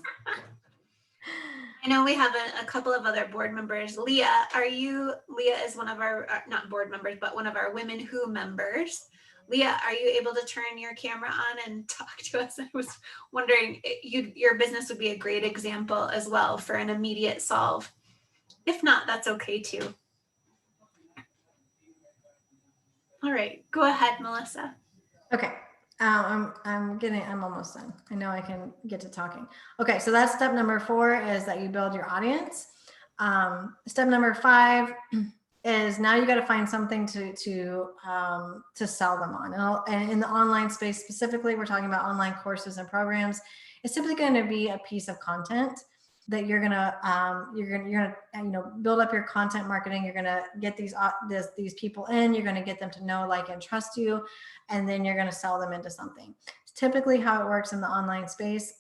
I know we have a couple of other board members. Leah is one of our, not board members, but one of our Women Who members. Leah, are you able to turn your camera on and talk to us? I was wondering, your business would be a great example as well for an immediate solve. If not, that's okay too. All right, go ahead, Melissa. Okay, I'm almost done. I know I can get to talking. Okay, so that's step number 4, is that you build your audience. Step number 5 is now you got to find something to sell them on. And in the online space specifically, we're talking about online courses and programs. It's simply going to be a piece of content. that you're gonna build up your content marketing. You're gonna get these people in. You're gonna get them to know, like, and trust you, and then you're gonna sell them into something. It's typically how it works in the online space.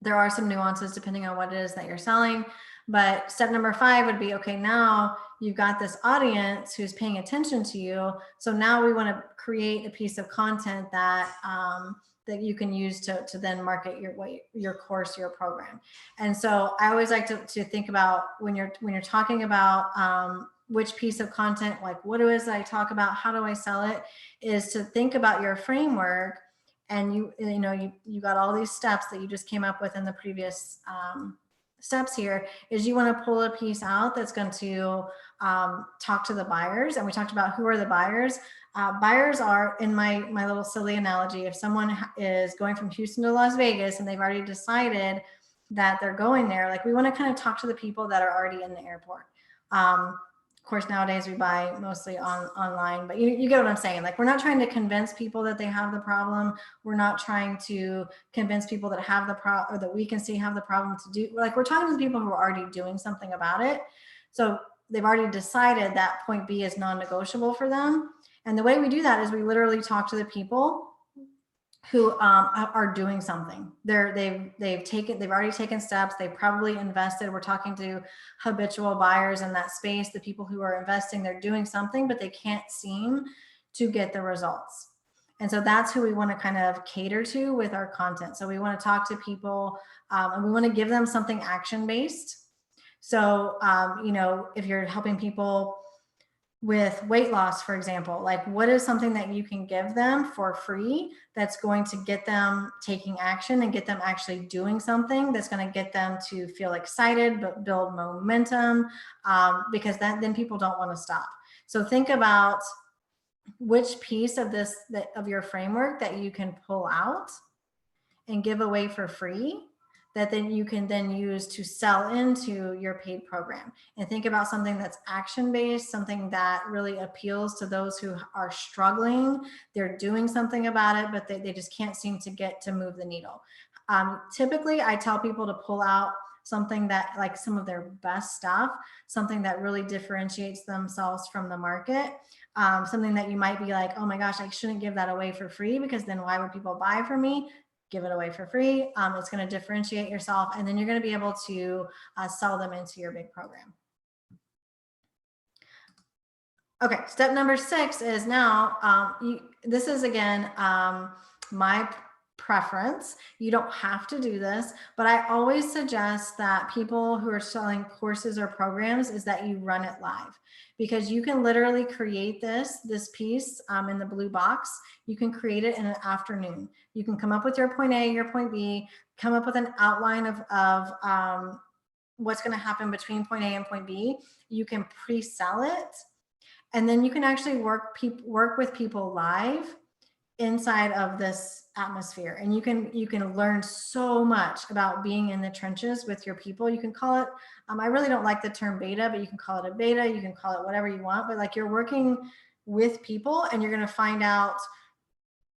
There are some nuances depending on what it is that you're selling. But step number 5 would be, okay, now you've got this audience who's paying attention to you. So now we want to create a piece of content that that you can use to then market your course, your program. And so I always like to think about when you're talking about which piece of content, like what is I talk about, how do I sell it, is to think about your framework. And you got all these steps that you just came up with in the previous steps here. Is you want to pull a piece out that's going to talk to the buyers. And we talked about who are the buyers. Buyers are, in my little silly analogy, if someone is going from Houston to Las Vegas and they've already decided that they're going there, like, we want to kind of talk to the people that are already in the airport. Of course, nowadays we buy mostly online, but you get what I'm saying. Like, we're not trying to convince people that they have the problem. We're not trying to convince people that have the problem, or that we can see have the problem to do. Like, we're talking to people who are already doing something about it. So they've already decided that point B is non-negotiable for them. And the way we do that is we literally talk to the people who are doing something. They've already taken steps. They've probably invested. We're talking to habitual buyers in that space. The people who are investing, they're doing something, but they can't seem to get the results. And so that's who we want to kind of cater to with our content. So we want to talk to people and we want to give them something action-based. So, if you're helping people with weight loss, for example, like, what is something that you can give them for free that's going to get them taking action and get them actually doing something that's going to get them to feel excited, but build momentum, because then people don't want to stop. So think about which piece of of your framework that you can pull out and give away for free, that then you can then use to sell into your paid program. And think about something that's action-based, something that really appeals to those who are struggling. They're doing something about it, but they just can't seem to get to move the needle. Typically, I tell people to pull out something that, like, some of their best stuff, something that really differentiates themselves from the market. Something that you might be like, oh my gosh, I shouldn't give that away for free, because then why would people buy from me? Give it away for free. It's going to differentiate yourself, and then you're going to be able to sell them into your big program. Okay, step number 6 is now, this is again my preference. You don't have to do this, but I always suggest that people who are selling courses or programs is that you run it live, because you can literally create this piece in the blue box. You can create it in an afternoon. You can come up with your point A, your point B, come up with an outline of what's going to happen between point A and point B. You can pre-sell it, and then you can actually work with people live inside of this atmosphere. And you can learn so much about being in the trenches with your people. You can call it, I really don't like the term beta, but you can call it a beta, you can call it whatever you want, but like, you're working with people and you're going to find out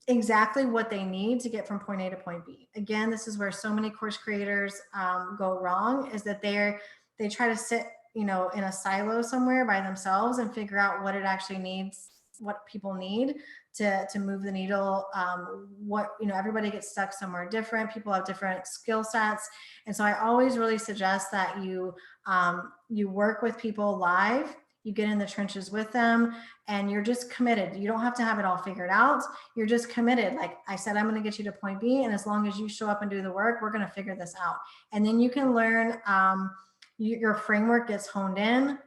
exactly what they need to get from point A to point B. Again, this is where so many course creators go wrong, is that they try to sit, in a silo somewhere by themselves and figure out what it actually needs, what people need to move the needle. Everybody gets stuck somewhere different. People have different skill sets. And so I always really suggest that you work with people live, you get in the trenches with them, and you're just committed. You don't have to have it all figured out. You're just committed. Like I said, I'm going to get you to point B. And as long as you show up and do the work, we're going to figure this out. And then you can learn, your framework gets honed in.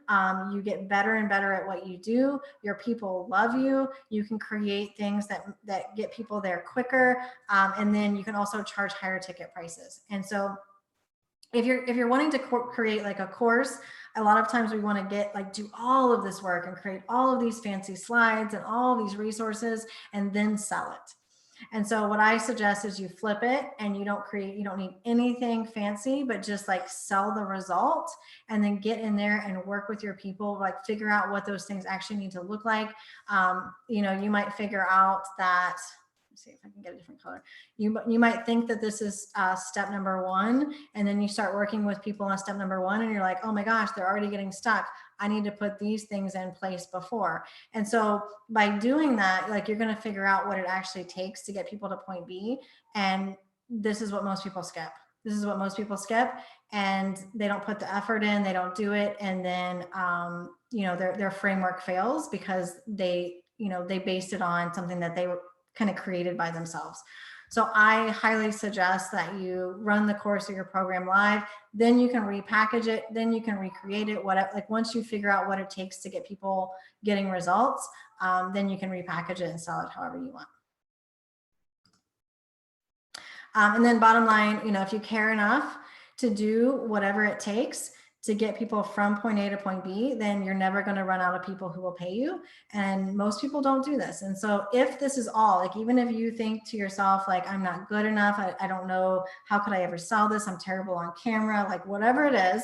You get better and better at what you do. Your people love you. You can create things that get people there quicker. And then you can also charge higher ticket prices. And so if you're wanting to create like a course, a lot of times we want to do all of this work and create all of these fancy slides and all of these resources and then sell it. And so what I suggest is you flip it, and you don't need anything fancy, but just like sell the result, and then get in there and work with your people, like figure out what those things actually need to look like. You might figure out that see if I can get a different color. You might think that this is step number 1, and then you start working with people on step number 1, and you're like, oh my gosh, they're already getting stuck. I need to put these things in place before. And so by doing that, like, you're going to figure out what it actually takes to get people to point B. And this is what most people skip. This is what most people skip, and they don't put the effort in, they don't do it. And then, their framework fails because they based it on something that they were kind of created by themselves. So I highly suggest that you run the course of your program live, then you can repackage it, then you can recreate it. Like once you figure out what it takes to get people getting results, then you can repackage it and sell it however you want. And then bottom line, if you care enough to do whatever it takes to get people from point A to point B, then you're never going to run out of people who will pay you. And most people don't do this. And so if this is all, like, even if you think to yourself, like, I'm not good enough, I don't know, how could I ever sell this? I'm terrible on camera, like whatever it is,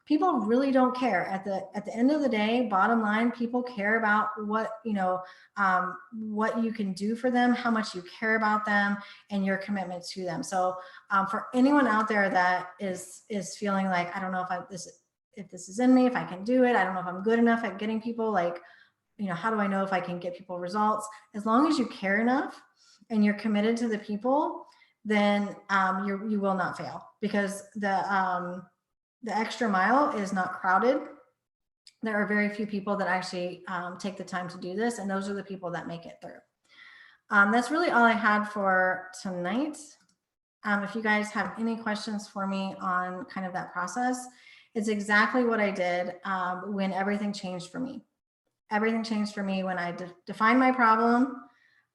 people really don't care. At the end of the day, bottom line, people care about what you can do for them, how much you care about them, and your commitment to them. So for anyone out there that is feeling like, I don't know if this is in me, if I can do it, I don't know if I'm good enough at getting people, like, how do I know if I can get people results? As long as you care enough and you're committed to the people, then you will not fail, because the extra mile is not crowded. There are very few people that actually take the time to do this, and those are the people that make it through. That's really all I had for tonight. If you guys have any questions for me on kind of that process, it's exactly what I did when everything changed for me. Everything changed for me when I defined my problem,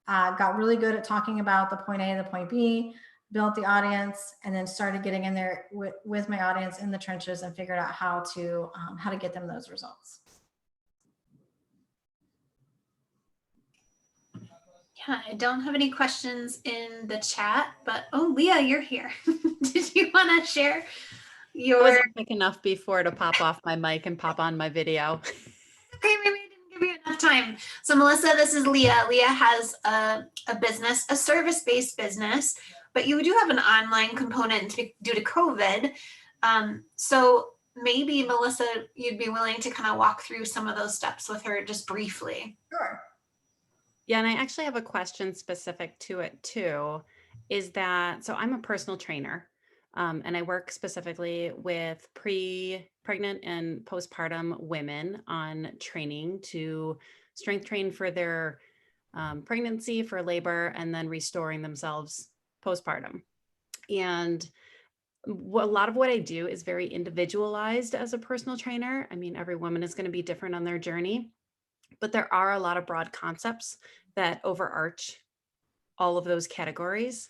got really good at talking about the point A and the point B, built the audience, and then started getting in there with my audience in the trenches and figured out how to get them those results. Yeah, I don't have any questions in the chat, but oh, Leah, you're here. Did you want to share your? I wasn't quick enough before to pop off my mic and pop on my video. Okay, maybe I didn't give you enough time. So Melissa, this is Leah. Leah has a business, a service-based business, but you do have an online component due to COVID. So maybe Melissa, you'd be willing to kind of walk through some of those steps with her just briefly. Sure. Yeah, and I actually have a question specific to it too, is that, so I'm a personal trainer, and I work specifically with pregnant and postpartum women on training to strength train for their pregnancy, for labor, and then restoring themselves postpartum. And a lot of what I do is very individualized as a personal trainer. I mean, every woman is going to be different on their journey, but there are a lot of broad concepts that overarch all of those categories.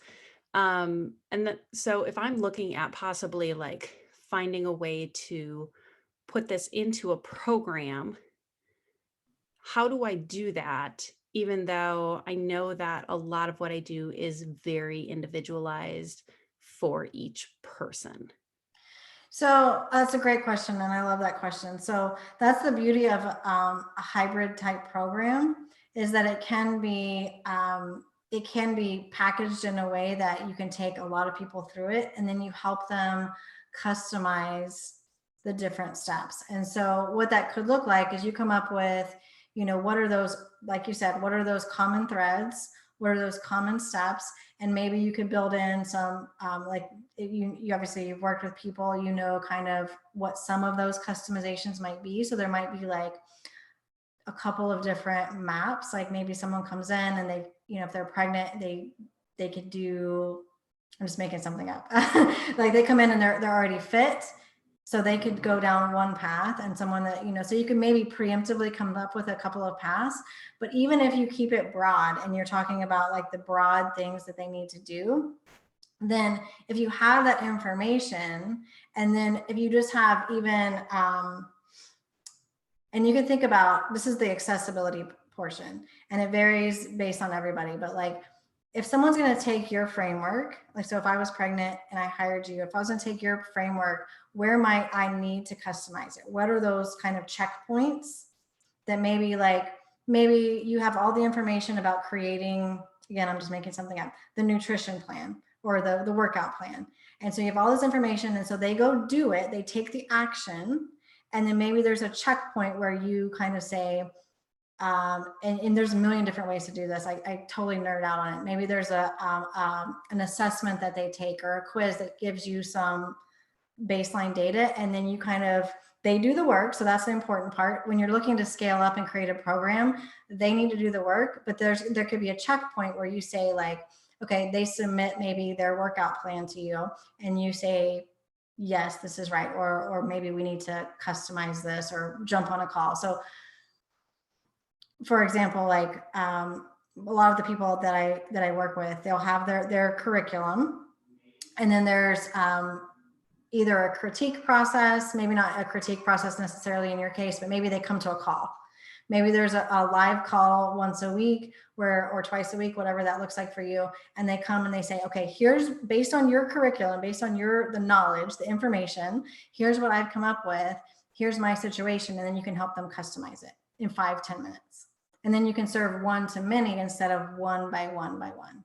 So if I'm looking at possibly like finding a way to put this into a program, how do I do that? Even though I know that a lot of what I do is very individualized for each person. So that's a great question, and I love that question. So that's the beauty of a hybrid type program, is that it can be packaged in a way that you can take a lot of people through it, and then you help them customize the different steps. And so what that could look like is you come up with, what are those, like you said, what are those common threads? What are those common steps? And maybe you could build in some, like you obviously you've worked with people, kind of what some of those customizations might be. So there might be like a couple of different maps, like maybe someone comes in and they, if they're pregnant, they could do, I'm just making something up. Like they come in and they're already fit. So they could go down one path, and someone that, so you can maybe preemptively come up with a couple of paths. But even if you keep it broad and you're talking about like the broad things that they need to do, then if you have that information, and then if you just have even, and you can think about, this is the accessibility portion, and it varies based on everybody, but like, if someone's going to take your framework, like, so if I was pregnant and I hired you, if I was going to take your framework, where might I need to customize it? What are those kind of checkpoints that maybe you have all the information about creating again, I'm just making something up, the nutrition plan or the workout plan. And so you have all this information. And so they go do it, they take the action. And then maybe there's a checkpoint where you kind of say, and there's a million different ways to do this. I totally nerd out on it. Maybe there's an assessment that they take or a quiz that gives you some baseline data, and then you kind of, they do the work. So that's the important part. When you're looking to scale up and create a program, they need to do the work, but there could be a checkpoint where you say like, okay, they submit maybe their workout plan to you and you say, yes, this is right. Or maybe we need to customize this or jump on a call. So for example, like a lot of the people that I work with, they'll have their curriculum, and then there's either a critique process, maybe not a critique process necessarily in your case, but maybe they come to a call. Maybe there's a live call once a week or twice a week, whatever that looks like for you. And they come and they say, okay, here's based on your curriculum, based on the knowledge, the information, here's what I've come up with. Here's my situation. And then you can help them customize it in 5-10 minutes. And then you can serve one to many instead of one by one by one.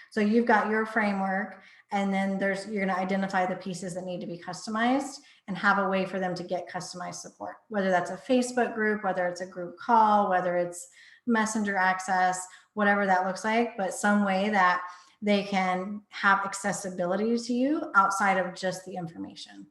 So you've got your framework, and then you're going to identify the pieces that need to be customized and have a way for them to get customized support, whether that's a Facebook group, whether it's a group call, whether it's messenger access, whatever that looks like, but some way that they can have accessibility to you outside of just the information.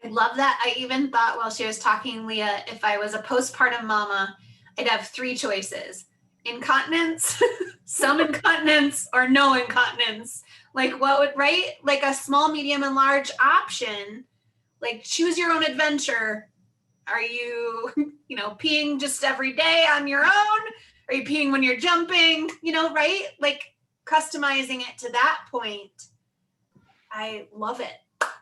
I love that. I even thought while she was talking, Leah, if I was a postpartum mama, I'd have 3 choices: incontinence, some incontinence, or no incontinence. Like what would, right? Like a small, medium, and large option, like choose your own adventure. Are you, peeing just every day on your own? Are you peeing when you're jumping? Right? Like customizing it to that point. I love it.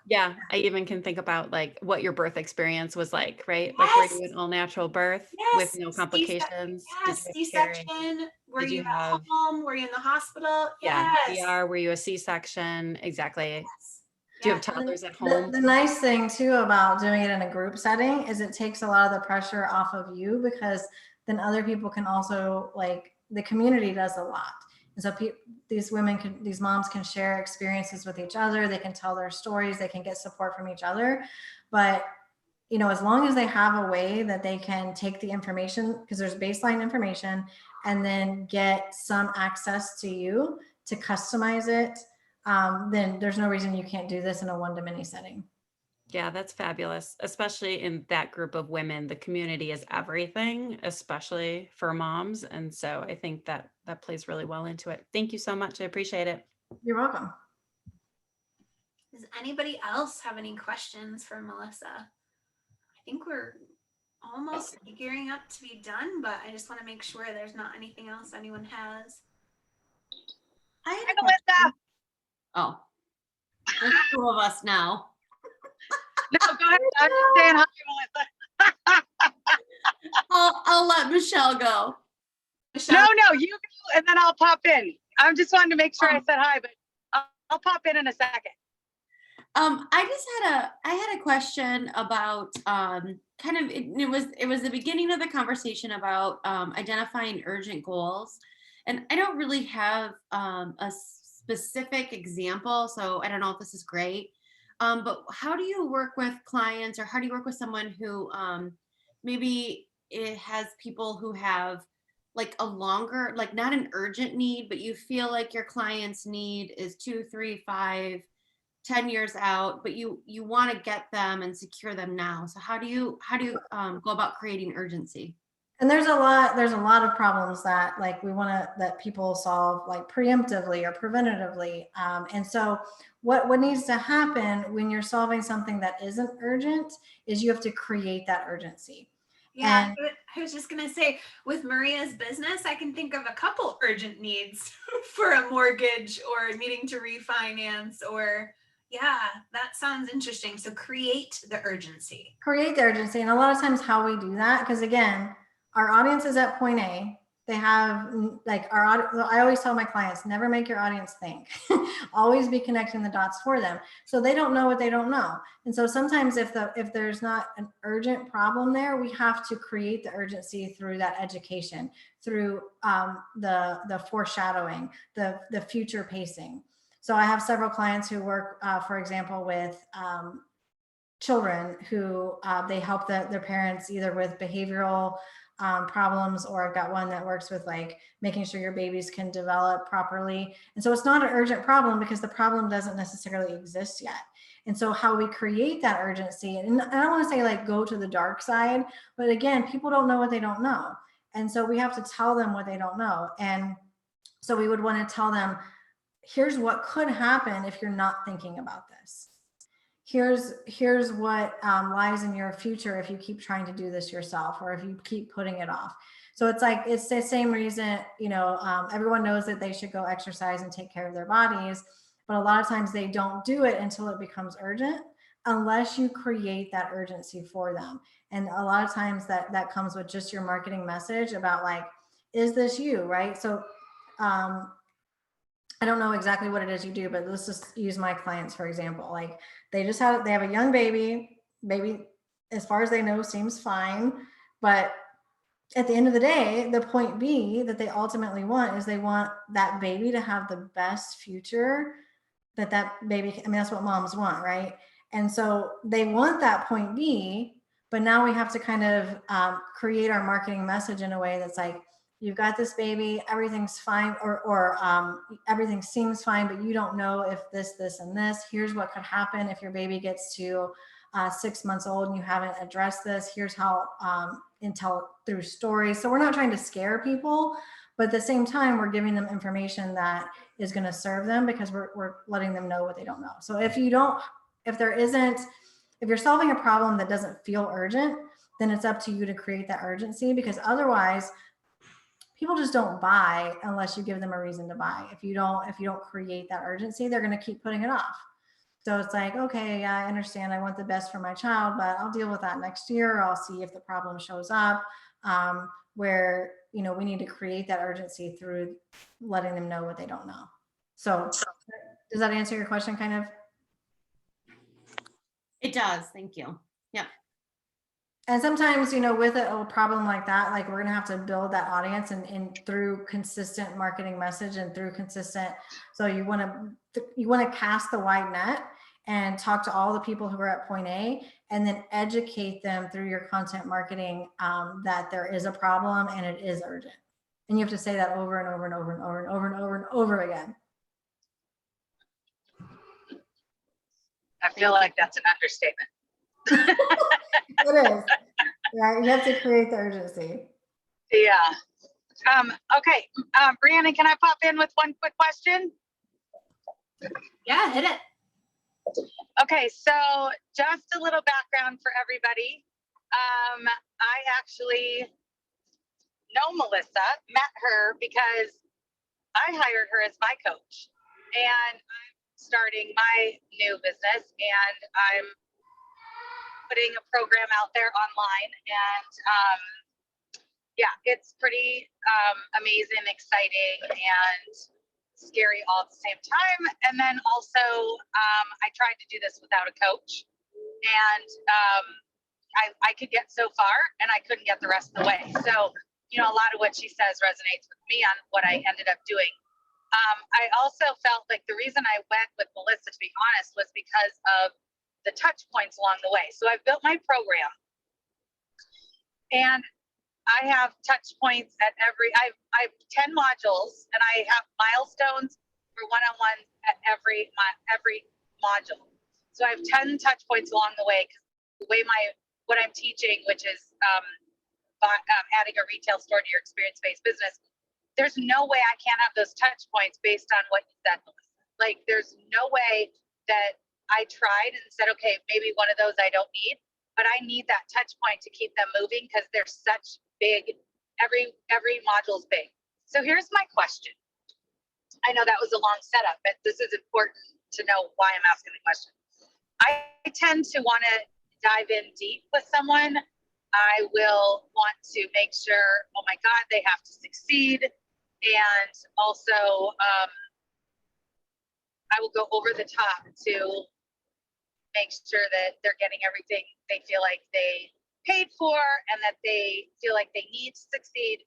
Yeah, I even can think about like what your birth experience was like, right? Yes. Like were you an all natural birth with no complications? Yes, C-section. Were you at home? Were you in the hospital? Yeah, Yes. ER, were you a C-section? Exactly. Yes. Do you Yeah. have toddlers at home? The nice thing too about doing it in a group setting is it takes a lot of the pressure off of you, because then other people can also, like, the community does a lot. And so these moms can share experiences with each other. They can tell their stories. They can get support from each other. But, as long as they have a way that they can take the information, because there's baseline information, and then get some access to you to customize it, then there's no reason you can't do this in a one-to-many setting. Yeah, that's fabulous. Especially in that group of women, the community is everything, especially for moms. And so I think that plays really well into it. Thank you so much. I appreciate it. You're welcome. Does anybody else have any questions for Melissa? I think we're almost gearing up to be done, but I just want to make sure there's not anything else anyone has. Hi, Melissa. Oh, there's 2 of us now. No, go ahead. I'm just saying hi, Melissa. I'll let Michelle go. Michelle? No, you go, and then I'll pop in. I just wanted to make sure I said hi, but I'll pop in a second. I had a question about it was the beginning of the conversation about identifying urgent goals, and I don't really have a specific example, so I don't know if this is great. But how do you work with clients, or how do you work with someone who maybe it has people who have like a longer, like not an urgent need, but you feel like your client's need is 2, 3, 5, 10 years out, but you want to get them and secure them now. So how do you go about creating urgency? And there's a lot of problems that like that people solve like preemptively or preventatively. And so what needs to happen when you're solving something that isn't urgent is you have to create that urgency. Yeah, And I was just going to say, with Maria's business, I can think of a couple urgent needs for a mortgage or needing to refinance, or yeah, that sounds interesting. So create the urgency. And a lot of times how we do that, because again, our audience is at point A, They have like I always tell my clients, never make your audience think. Always be connecting the dots for them. So they don't know what they don't know. And so sometimes if there's not an urgent problem there, we have to create the urgency through that education, through the foreshadowing, the future pacing. So I have several clients who work, for example, with children who they help their parents either with behavioral problems, or I've got one that works with like making sure your babies can develop properly. And so it's not an urgent problem because the problem doesn't necessarily exist yet. And so how we create that urgency, and I don't want to say like go to the dark side, but again, people don't know what they don't know. And so we have to tell them what they don't know. And so we would want to tell them, here's what could happen if you're not thinking about this. Here's what lies in your future if you keep trying to do this yourself, or if you keep putting it off. So it's like, it's the same reason, everyone knows that they should go exercise and take care of their bodies, but a lot of times they don't do it until it becomes urgent, unless you create that urgency for them. And a lot of times that comes with just your marketing message about like, is this you, right? So I don't know exactly what it is you do, but let's just use my clients, for example. Like they have a young baby, as far as they know, seems fine. But at the end of the day, the point B that they ultimately want is they want that baby to have the best future that baby, that's what moms want, right? And so they want that point B, but now we have to kind of create our marketing message in a way that's like, you've got this baby, everything's fine, or everything seems fine, but you don't know if this, and this. Here's what could happen if your baby gets to 6 months old and you haven't addressed this. Here's how, and tell through stories. So we're not trying to scare people, but at the same time, we're giving them information that is going to serve them, because we're letting them know what they don't know. So if you're solving a problem that doesn't feel urgent, then it's up to you to create that urgency, because otherwise people just don't buy unless you give them a reason to buy. If you don't create that urgency, they're going to keep putting it off. So it's like, okay, yeah, I understand. I want the best for my child, but I'll deal with that next year. I'll see if the problem shows up, where, we need to create that urgency through letting them know what they don't know. So does that answer your question kind of? It does. Thank you. Yeah. And sometimes, with a problem like that, like we're going to have to build that audience and through consistent marketing message and through consistent. So you want to cast the wide net and talk to all the people who are at point A, and then educate them through your content marketing that there is a problem and it is urgent. And you have to say that over and over and over and over and over and over and over again. I feel like that's an understatement. It is. Right? You have to create the urgency. Yeah. Okay. Brianna, can I pop in with one quick question? Yeah, hit it. Okay, so just a little background for everybody. I actually know Melissa, met her because I hired her as my coach, and I'm starting my new business, and I'm putting a program out there online, and yeah, it's pretty amazing, exciting, and scary all at the same time. And then also I tried to do this without a coach, and I could get so far and I couldn't get the rest of the way. So a lot of what she says resonates with me on what I ended up doing. I also felt like the reason I went with Melissa, to be honest, was because of the touch points along the way. So I've built my program, and I have touch points at I have 10 modules, and I have milestones for one-on-ones at every module. So I have 10 touch points along the way, because the way what I'm teaching, which is adding a retail store to your experience-based business, there's no way I can't have those touch points based on what you said, Melissa. Like, there's no way that I tried and said, okay, maybe one of those I don't need, but I need that touch point to keep them moving, because they're such big. Every module is big. So here's my question. I know that was a long setup, but this is important to know why I'm asking the question. I tend to want to dive in deep with someone I will want to make sure, oh my God, they have to succeed. And also, I will go over the top to make sure that they're getting everything they feel like they paid for and that they feel like they need to succeed.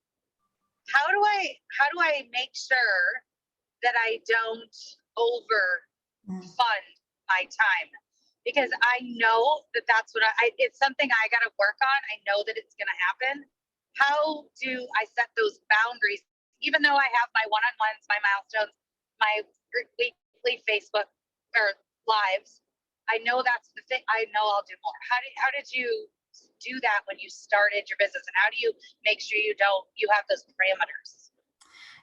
How do I make sure that I don't over fund my time? Because I know that that's what it's something I got to work on. I know that it's going to happen. How do I set those boundaries? Even though I have my one-on-ones, my milestones, my weekly Facebook or lives, I know that's the thing. I know I'll do more. How did you do that when you started your business, and how do you make sure you have those parameters?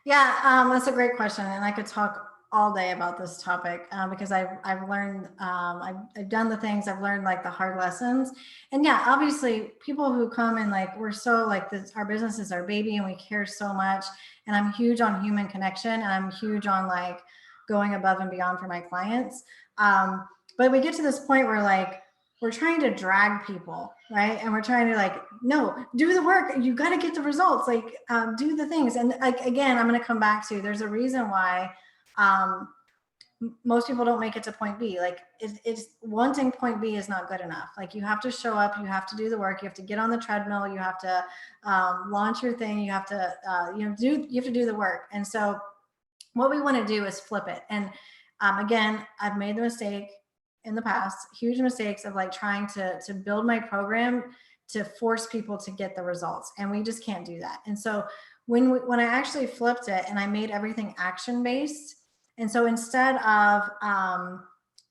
Yeah, that's a great question, and I could talk all day about this topic because I've learned, I've done the things, I've learned like the hard lessons. And yeah, obviously people who come and like, we're so like this, our business is our baby and we care so much. And I'm huge on human connection and I'm huge on like going above and beyond for my clients. But we get to this point where like, we're trying to drag people, right? And we're trying to like, no, do the work. You got to get the results, like do the things. And like, again, I'm going to come back to, there's a reason why most people don't make it to point B. Like it's wanting point B is not good enough. Like you have to show up, you have to do the work, you have to get on the treadmill, you have to launch your thing, you have to you have to do the work. And so what we want to do is flip it. And again, I've made the mistake in the past, huge mistakes of like trying to build my program to force people to get the results, and we just can't do that. And so when I actually flipped it and I made everything action based. And so instead of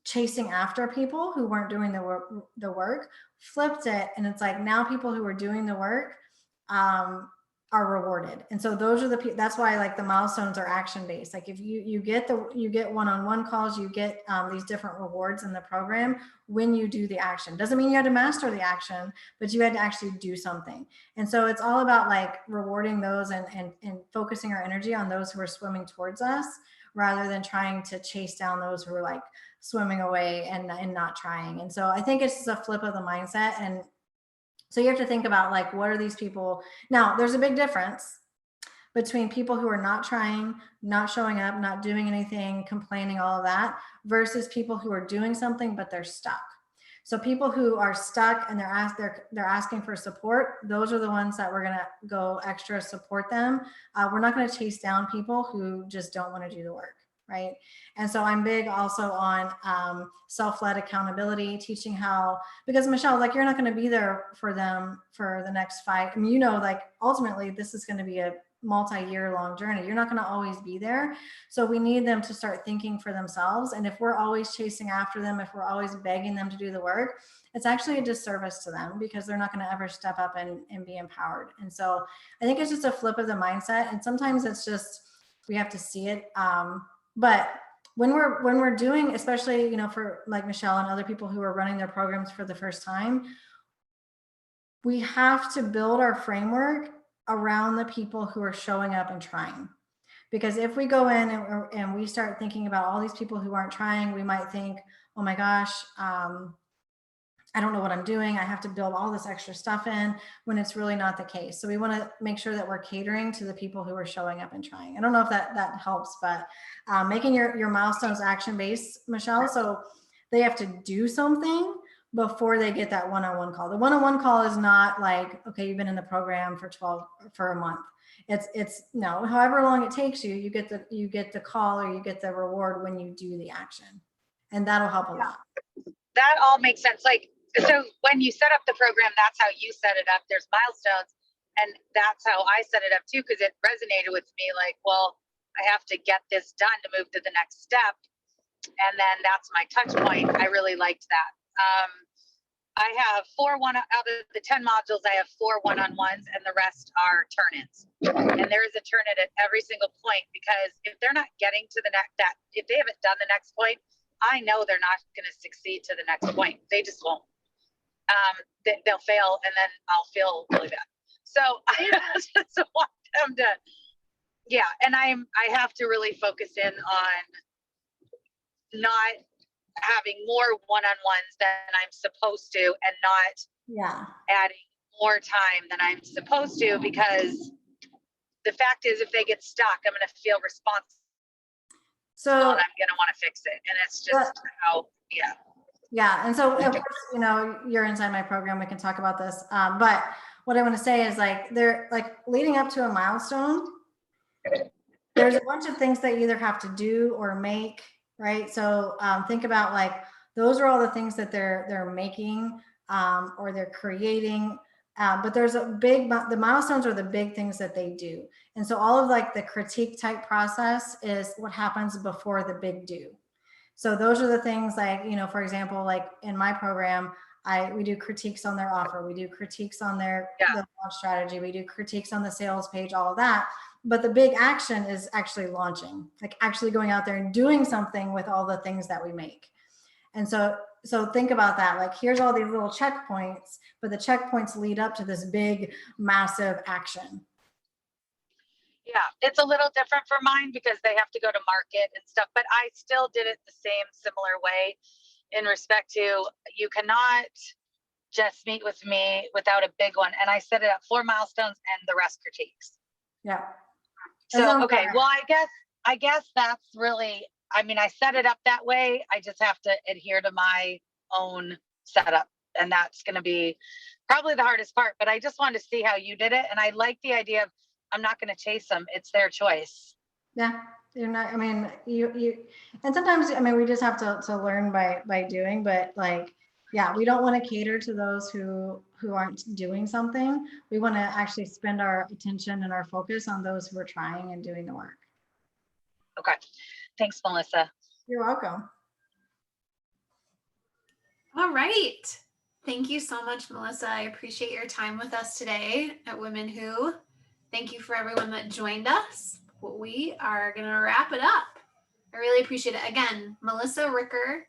chasing after people who weren't doing the work, flipped it. And it's like now people who are doing the work are rewarded. And so those are that's why like the milestones are action based. Like if you get one-on-one calls, you get these different rewards in the program when you do the action. Doesn't mean you had to master the action, but you had to actually do something. And so it's all about like rewarding those and focusing our energy on those who are swimming towards us, rather than trying to chase down those who are like swimming away and not trying. And so I think it's just a flip of the mindset. And so you have to think about like, what are these people? Now, there's a big difference between people who are not trying, not showing up, not doing anything, complaining, all of that, versus people who are doing something, but they're stuck. So people who are stuck and they're asking for support, those are the ones that we're going to go extra support them. We're not going to chase down people who just don't want to do the work, right? And so I'm big also on self-led accountability, teaching how, because Michelle, like you're not going to be there for them for the next 5. I mean, like ultimately this is going to be a multi-year long journey. You're not going to always be there. So we need them to start thinking for themselves. And if we're always chasing after them, if we're always begging them to do the work, it's actually a disservice to them because they're not going to ever step up and be empowered. And so I think it's just a flip of the mindset. And sometimes it's just, we have to see it. But when we're doing, especially, for like Michelle and other people who are running their programs for the first time, we have to build our framework around the people who are showing up and trying. Because if we go in and we start thinking about all these people who aren't trying, we might think, oh my gosh, I don't know what I'm doing. I have to build all this extra stuff in, when it's really not the case. So we want to make sure that we're catering to the people who are showing up and trying. I don't know if that helps, but making your milestones action-based, Michelle, so they have to do something before they get that one-on-one call. The one-on-one call is not like, okay, you've been in the program for a month. It's no, however long it takes you, you get the call or you get the reward when you do the action. And that'll help a lot. That all makes sense. Like, so when you set up the program, that's how you set it up. There's milestones, and that's how I set it up too, because it resonated with me. Like, well, I have to get this done to move to the next step. And then that's my touch point. I really liked that. I have out of the 10 modules, I have 4 one-on-ones and the rest are turn-ins. And there is a turn-in at every single point, because if they're not getting to the next, if they haven't done the next point, I know they're not going to succeed to the next point. They just won't. They'll fail, and then I'll feel really bad. So I just want them to, and I have to really focus in on not having more one-on-ones than I'm supposed to, and not adding more time than I'm supposed to, because the fact is, if they get stuck, I'm going to feel responsible So and I'm going to want to fix it. And it's just how, yeah. yeah, and so of course, you know, you're inside my program, we can talk about this. But what I want to say is like they're like leading up to a milestone, there's a bunch of things that you either have to do or make, right? So think about like those are all the things that they're making or they're creating. But there's a big, the milestones are the big things that they do. And so all of like the critique type process is what happens before the big do. So those are the things like, you know, for example, like in my program, we do critiques on their offer. We do critiques on their the launch strategy. We do critiques on the sales page, all of that. But the big action is actually launching, like actually going out there and doing something with all the things that we make. And so think about that. Like here's all these little checkpoints, but the checkpoints lead up to this big, massive action. Yeah, it's a little different for mine because they have to go to market and stuff, but I still did it the same similar way in respect to you cannot just meet with me without a big one. And I set it up 4 milestones and the rest critiques. Yeah. So, okay, well, I guess that's really, I mean, I set it up that way. I just have to adhere to my own setup. And that's going to be probably the hardest part, but I just wanted to see how you did it. And I like the idea of, I'm not going to chase them. It's their choice. Yeah. You're not, I mean, you, and sometimes, I mean, we just have to learn by doing, but like, yeah, we don't want to cater to those who aren't doing something. We want to actually spend our attention and our focus on those who are trying and doing the work. Okay. Thanks, Melissa. You're welcome. All right. Thank you so much, Melissa. I appreciate your time with us today at Women Who. Thank you for everyone that joined us. We are going to wrap it up. I really appreciate it. Again, Melissa Ricker